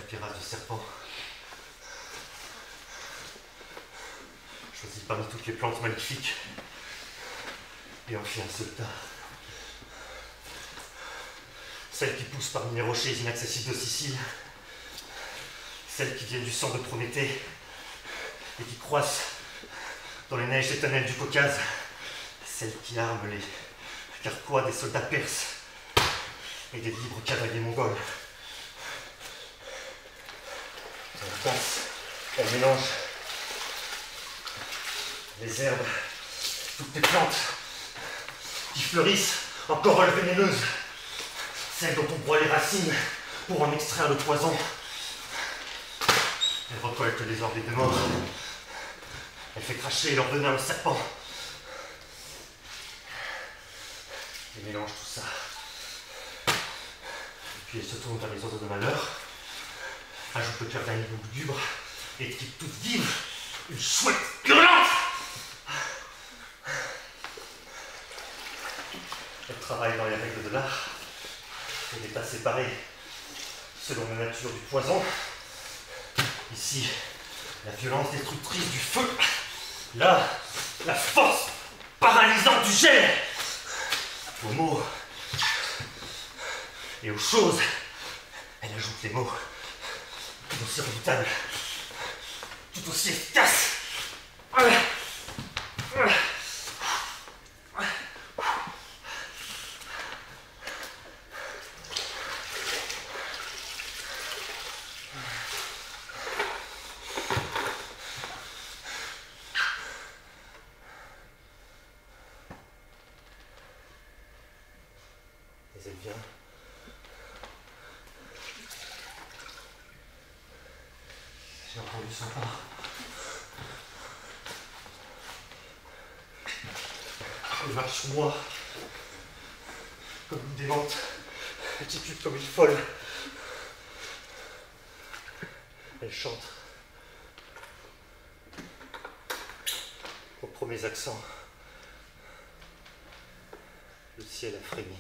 Terrasse de serpent. Choisis parmi toutes les plantes magnifiques et en fis un seul tas. Celles qui poussent parmi les rochers inaccessibles de Sicile, celles qui viennent du sang de Prométhée et qui croissent dans les neiges éternelles du Caucase, celles qui arment les carquois des soldats perses et des libres cavaliers mongols. Elle mélange les herbes, toutes les plantes qui fleurissent en corolles vénéneuses, celles dont on broie les racines pour en extraire le poison. Elle récolte les orbites de mort. Elle fait cracher leur venin au serpent. Elle mélange tout ça. Puis elle se tourne vers les oiseaux de malheur, ajoute le cœur d'un hibou lugubre et qui toute vive, une chouette hurlante. Elle travaille dans les règles de l'art. Elle n'est pas séparée selon la nature du poison. Ici, la violence destructrice du feu. Là, la force paralysante du gel. Aux mots et aux choses, elle ajoute les mots tout aussi redoutables, tout aussi efficaces. Mais elle vient. J'ai entendu son pas. Elle marche sur moi. Comme une démente. Elle titube comme une folle. Elle chante. Aux premiers accents, le ciel a frémi.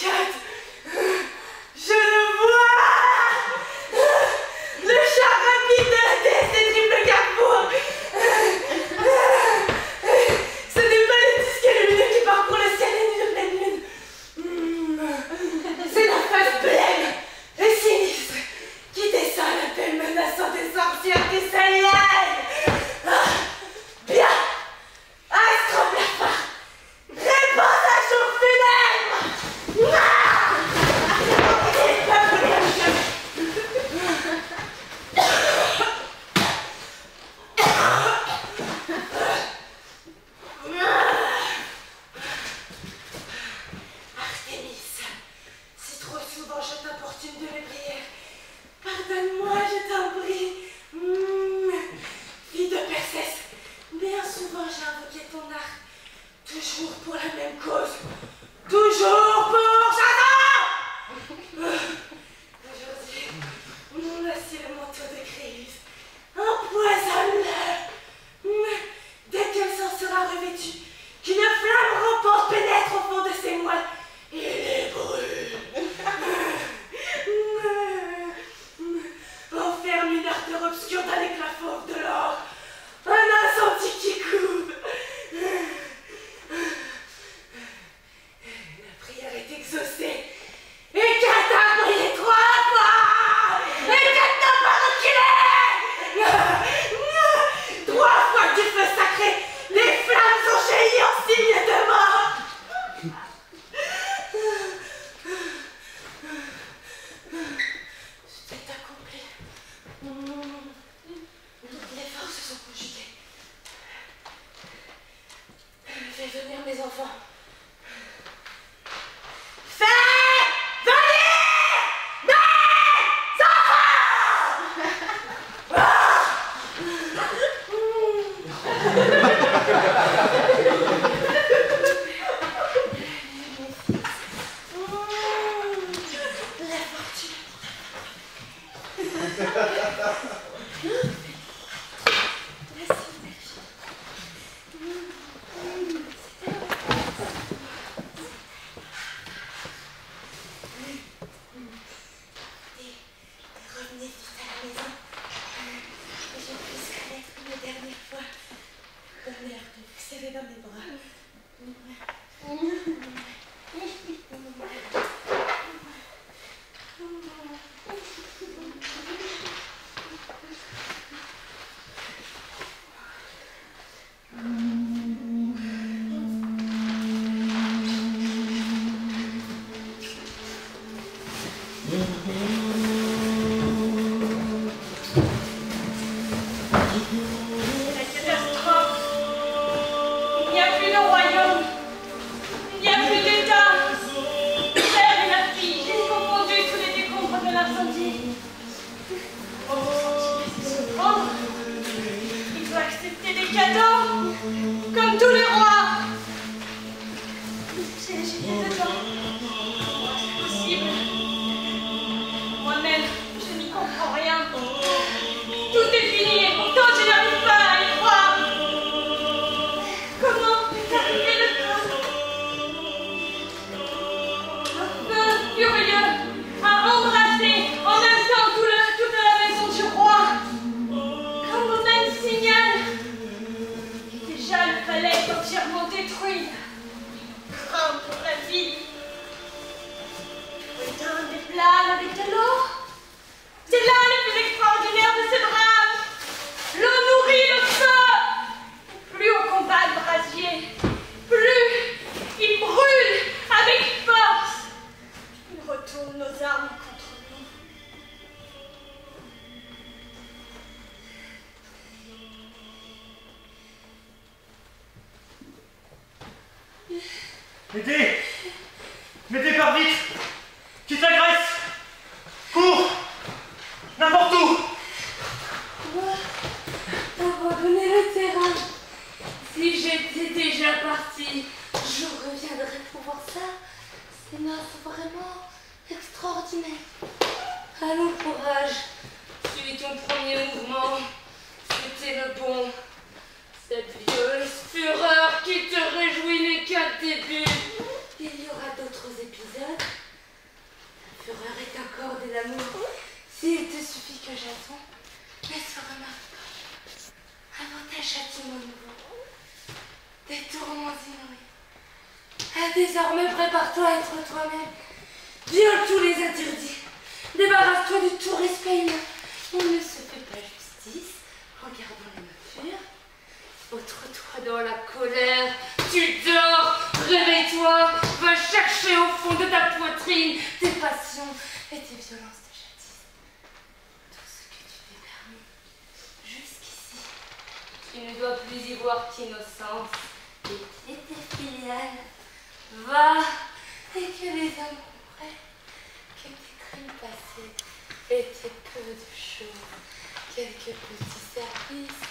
Kat. Je le vois. Le char rapide de la DS des triples carrefours. Ce n'est pas le disque lumineux qui parcourt le ciel la nuit de pleine lune. C'est la face blême et sinistre qui descend à l'appel menaçant des sorcières qui s'aliènent. Bien. Astro Blafard, réponds à jour funèbre. Il n'est pas volé à Artémis, si trop souvent je t'importune de mes prières, pardonne-moi, je t'en prie. Fille de Persès, bien souvent j'ai invoqué ton arc, toujours pour la même cause, toujours pour Shazam. Aujourd'hui, voici le manteau de Créus, empoisonne-le. Dès qu'elle s'en sera revêtue, qu'une flamme rampante pénètre au fond de ses moelles et les brûle. Enferme une ardeur obscure dans l'éclat fauve de l'or, un incendie qui couve. La prière est exaucée. Et Kat a brillé 3 fois. Et Kat n'a pas reculé. 3 fois du feu sacré, les flammes ont jailli en signe de mort. C'est accompli. Toutes les forces sont conjuguées. Fais venir mes enfants. Fais venir mes La fortune. Revenez vite à la maison, que je puisse connaître une dernière fois l'honneur de vous serrer dans mes bras. Comme tous les rois. J'ai dedans. C'est possible. Moi-même, je n'y comprends rien. Tout est fini et pourtant je n'arrive pas à y croire. Comment est arrivé le temps? Un feu furieux a embrassé en même temps toute la maison du roi. Comme au même signal. Déjà le palais est entièrement détruit. Crains pour la vie. Éteindre des planes avec de l'eau. C'est là le plus extraordinaire de ce drame. L'eau nourrit le feu. Plus on combat le brasier, plus il brûle avec force. Il retourne nos armes contre nous. Médée! Médée, pars vite! Quitte la Grèce! Cours! N'importe où! Abandonner le terrain. Si j'étais déjà partie, je reviendrais pour voir ça. C'est une offre vraiment extraordinaire. Allons, courage. Suis ton premier mouvement. C'était le bon. Cette vieuse fureur qui te réjouit n'est qu'un début. Il y aura d'autres épisodes. La fureur est un corps de l'amour. S'il te suffit que j'attends, mais ce remarque avant un châtiment nouveau. Des tourments inouïs. Ah, désormais, prépare-toi à être toi-même. Viole tous les interdits. Débarrasse-toi de tout respect humain. On ne se fait pas justice en gardant les mains pures. Autre-toi dans la colère. Tu dors. Réveille-toi. Va chercher au fond de ta poitrine tes passions et tes violences de jadis. Tout ce que tu t'es permis jusqu'ici. Tu ne dois plus y voir qu'innocence et piété filiale. Va et que les hommes comprennent que tes crimes passés étaient peu de choses, quelques petits services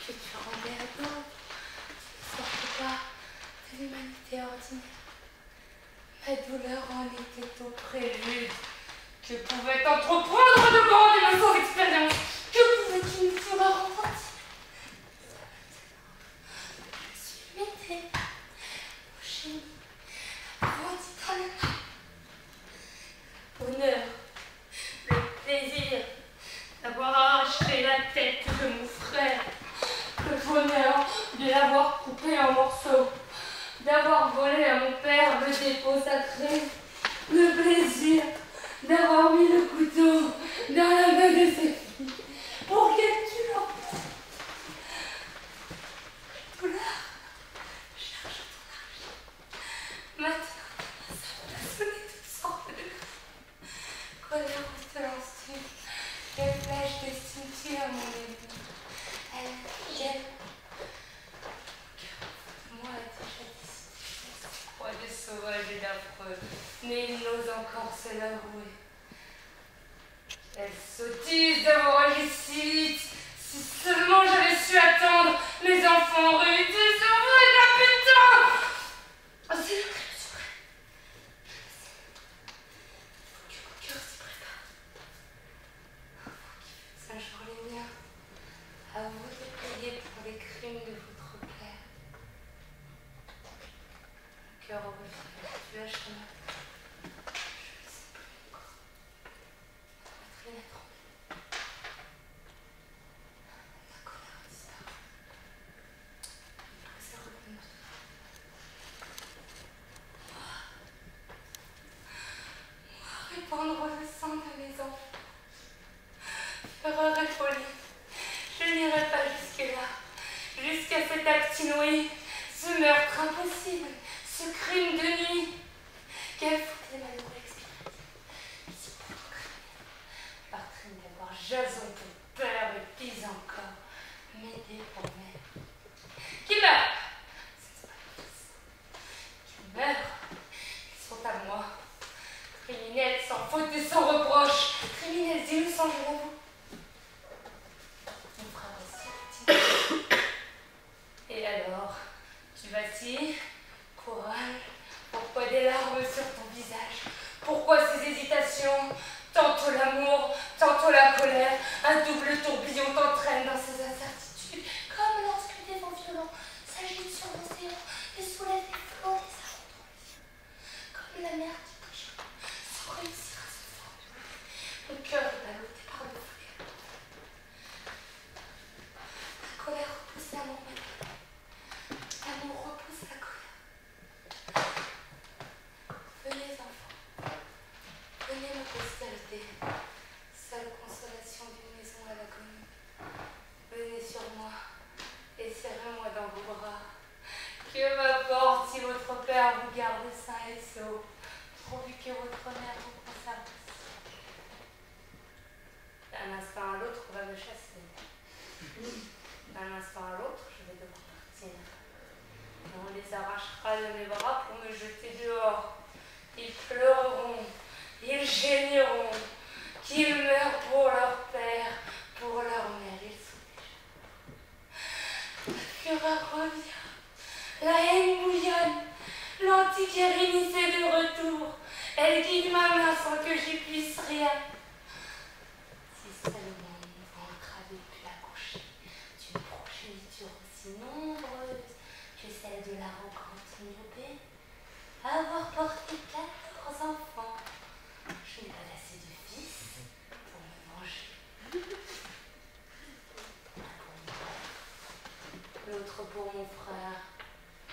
que tu rendais à d'autres, ne sortent pas de l'humanité ordinaire. Ma douleur en était au prélude. Que pouvait entreprendre de grandes et mauvaises expériences? Que pouvais-tu nous faire rencontrer? Je suis médée au génie. Honneur, le plaisir d'avoir arraché la tête de mon frère, le bonheur de l'avoir coupé en morceaux, d'avoir volé à mon père le dépôt sacré, le plaisir d'avoir mis le couteau dans la main de ses filles pour qu'elles tuent leur père. Douleur, cherche ton argent. Maintenant, colère où te lances-tu? Quelle flèche destines-tu à mon ennemi? Elle gêne. Moi, déjà dit froid de sauvage et d'affreux, mais il n'ose encore se l'avouer. Elle sottise d'avoir agi si vite. Si seulement j'avais su attendre mes enfants rudes, des heureux et appétants. Oh, c'est le crime suprême. Un jour les miens, à vous de payer pour les crimes de votre père. Le cœur refait tu as chemin. Je ne sais plus encore. Ma poitrine a tremblé. Ma colère a disparu. C'est revenu. Moi, répandre le sang de mes enfants. Fureur et folie, je n'irai pas jusque-là, jusqu'à cet acte inouï, ce meurtre impossible, ce crime de nuit. Quelle faute les malheureux expiratifs, si pour criminel, par crime d'avoir jason ton père et pis encore, m'aider pour mère. Qui meurt? Ce n'est pas le fils. Qui meurt? Ils sont à moi. Criminels sans faute et sans reproche, criminels innocents, je l'avoue. Et alors, tu vacilles? Courage. Pourquoi des larmes sur ton visage? Pourquoi ces hésitations? Tantôt l'amour, tantôt la colère, un double tourbillon t'entraîne dans ces incertitudes, comme lorsque des vents violents s'agitent sur l'océan et soulèvent les flots des armes, comme la mer qui bouge sans réussir à se former. Mon cœur est ballotté par le feu. La colère repousse l'amour maintenant. L'amour repousse la colère. Venez, enfants. Venez me postérité. Seule consolation d'une maison à l'agonie. Venez sur moi et serrez-moi dans vos bras. Que m'importe si votre père vous garde sain et sauf, pourvu que votre mère vous conserve. D'un instant à l'autre, on va me chasser. D'un instant à l'autre, je vais devoir partir. Et on les arrachera de mes bras pour me jeter dehors. Ils pleureront, ils gémiront, qu'ils meurent pour leur père, pour leur mère. Ils sont déjà. La fureur revient, la haine bouillonne, l'antiquérine est de retour. Elle guide ma main sans que j'y puisse rien. Si seulement mon ventre avait pu accoucher d'une progéniture aussi nombreuse que celle de l'arrogante myopée, avoir porté 14 enfants. Je n'ai pas assez de fils pour me manger. Un pour mon père, l'autre pour mon frère,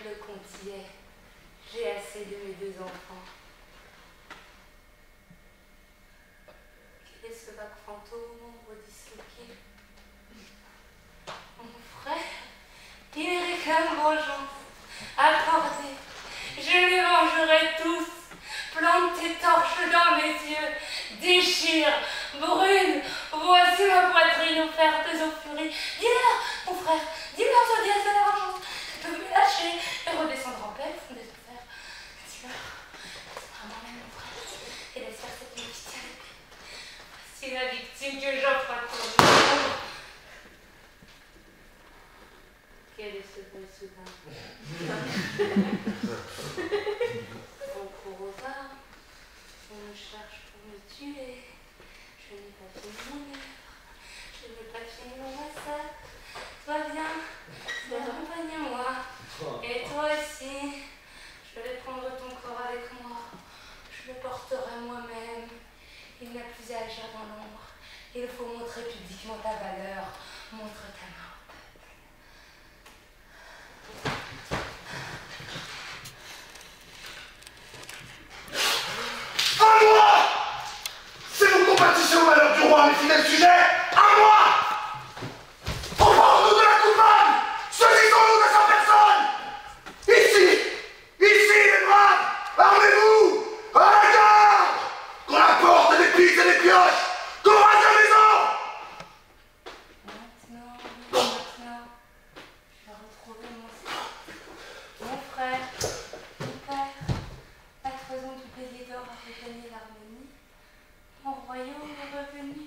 le compte y est. J'ai assez de mes 2 enfants. Quel est ce vague fantôme, ombre disloquée? Mon frère, il réclame vengeance. Accordez, je les mangerai tous. Plante tes torches dans mes yeux. Déchire, brûle. Voici ma poitrine offerte aux furies. Dis-leur, mon frère, dis-leur ce diable de la vengeance. De me lâcher et redescendre en paix au fond des enfers. Dis-leur, laisse-moi moi-même, mon frère, et laisse faire cette victime. Voici la victime que j'offre à ton nom. Quel est ce bruit soudain? On court aux armes, on me cherche pour me tuer. Je n'ai pas fini mon œuvre, je n'ai pas fini mon massacre. Toi viens, accompagne-moi. Et toi aussi, je vais prendre ton corps avec moi. Je le porterai moi-même. Il n'y a plus à agir dans l'ombre. Il faut montrer publiquement ta valeur. Montre ta main. À moi! C'est vous compatissez au malheur du roi, mes fidèles sujets! À moi! Emparons-nous de la coupable! Saisissons-nous de sa personne! Ici! Ici, les braves! Armez-vous! À la garde! Qu'on apporte des pics et des pioches! Qu'on rase la maison! Maintenant, je vais retrouver mon frère, mon père. La toison du bélier d'or a regagné l'harmonie. Mon royaume est revenu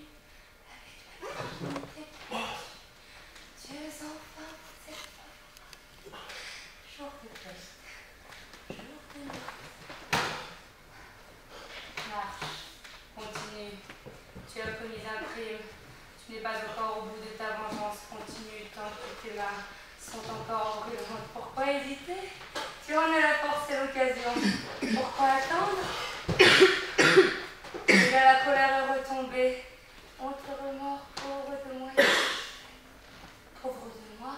avec ma dignité. Dieu enfin cette fois. Jour de fête, jour de nuit. Marche, continue. Tu as commis un crime. Tu n'es pas encore au bout de ta vengeance. Continue tant que tes mains sont encore brûlantes. Pourquoi hésiter? Tu en as la force et l'occasion. Pourquoi attendre? Et là, la colère est retombée. Honte remords, pauvre de moi. Pauvre de moi,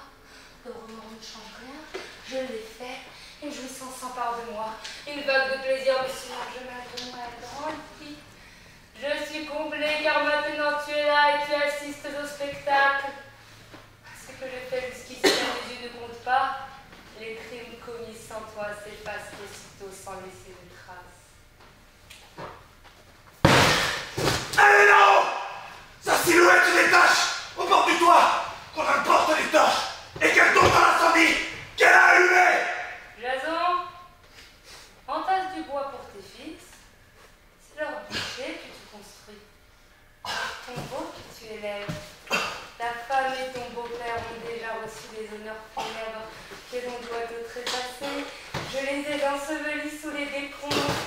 le remords ne change rien. Je l'ai fait, une jouissance s'empare de moi. Une vague de plaisir me submerge de moi à grande vie. Je suis comblée car maintenant tu es là et tu assistes au spectacle. Ce que j'ai fait jusqu'ici à mes yeux ne compte pas. Les crimes commis sans toi s'effacent aussitôt sans laisser de traces. Allez, non! Sa silhouette se détache au bord du toit, qu'on importe les torches et qu'elle tombe dans l'incendie qu'elle a allumé! Jason, entasse du bois pour tes fils. C'est leur bûcher que tu construis. Ton tombeau que tu élèves. Ta femme et ton beau-père ont déjà reçu les honneurs funèbres que l'on doit te trépasser. Je les ai ensevelis sous les décombres.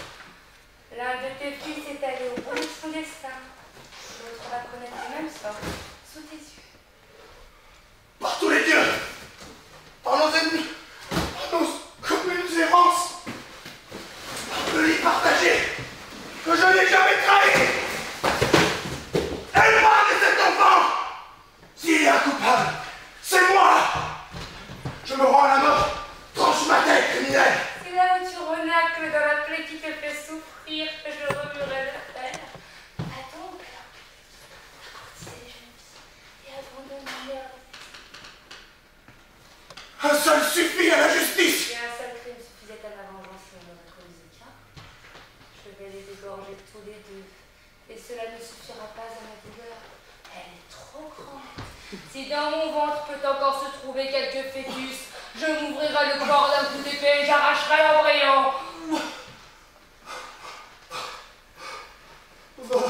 L'un de tes fils est allé au bout de son destin. L'autre va connaître le même sort sous tes yeux. Par tous les dieux! Par nos ennemis! Par nos communes errances! Par le lit partagé que je n'ai jamais trahi! Elle parle de cet enfant! S'il y a un coupable, c'est moi! Je me rends à la mort! Tranche ma tête, criminel! C'est là où tu renacles dans la plaie qui te fait souffrir que je remuerai le fer. Va donc, courtiser les jeunes filles et abandonne leur. Un seul suffit à la justice! Si un seul crime suffisait à ma vengeance, on n'aurait commis aucun. Je vais les égorger tous les deux. Et cela ne suffira pas à ma douleur. Elle est trop grande. Si dans mon ventre peut encore se trouver quelques fœtus, je m'ouvrirai le corps d'un coup d'épée et j'arracherai l'embryon. Va!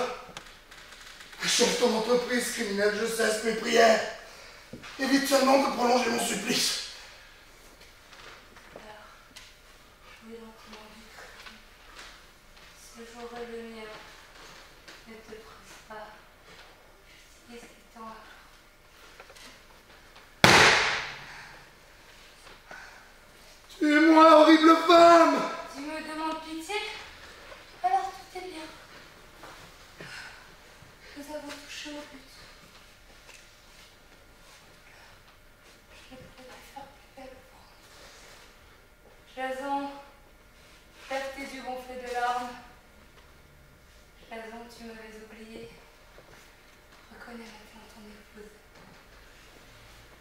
Achève ton entreprise, criminel, je cesse mes prières. Évite seulement de prolonger mon supplice. Jouis lentement du crime. Ce jour est le mien. Ne te presse pas. J'utilise les temps. Tue-moi, horrible femme! Tu me demandes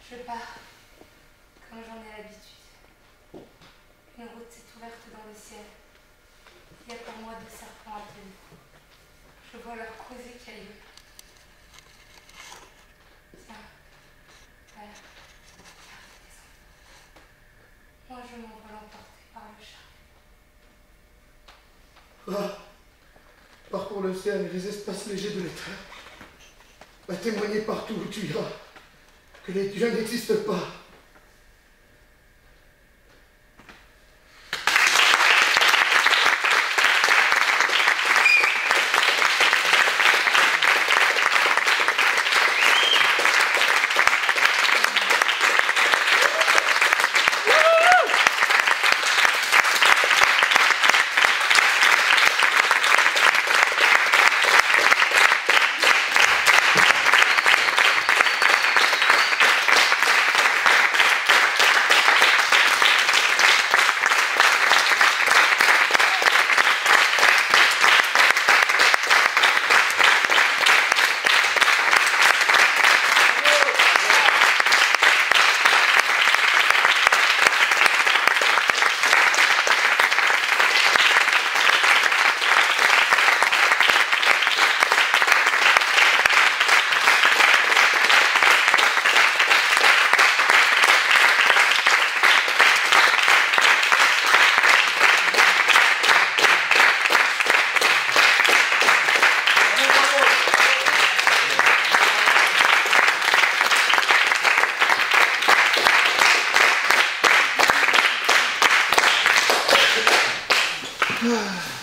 Je pars, comme j'en ai l'habitude. Une route s'est ouverte dans le ciel. Il y a pour moi 2 serpents à tenir. Je vois leur causer caillou. Tiens, voilà, regardez les enfants. Moi je m'envole emporté par le char. Ah, parcours l'océan et les espaces légers de l'éther. Va témoigner partout où tu iras que les dieux n'existent pas.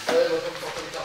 Allez, va comme ça.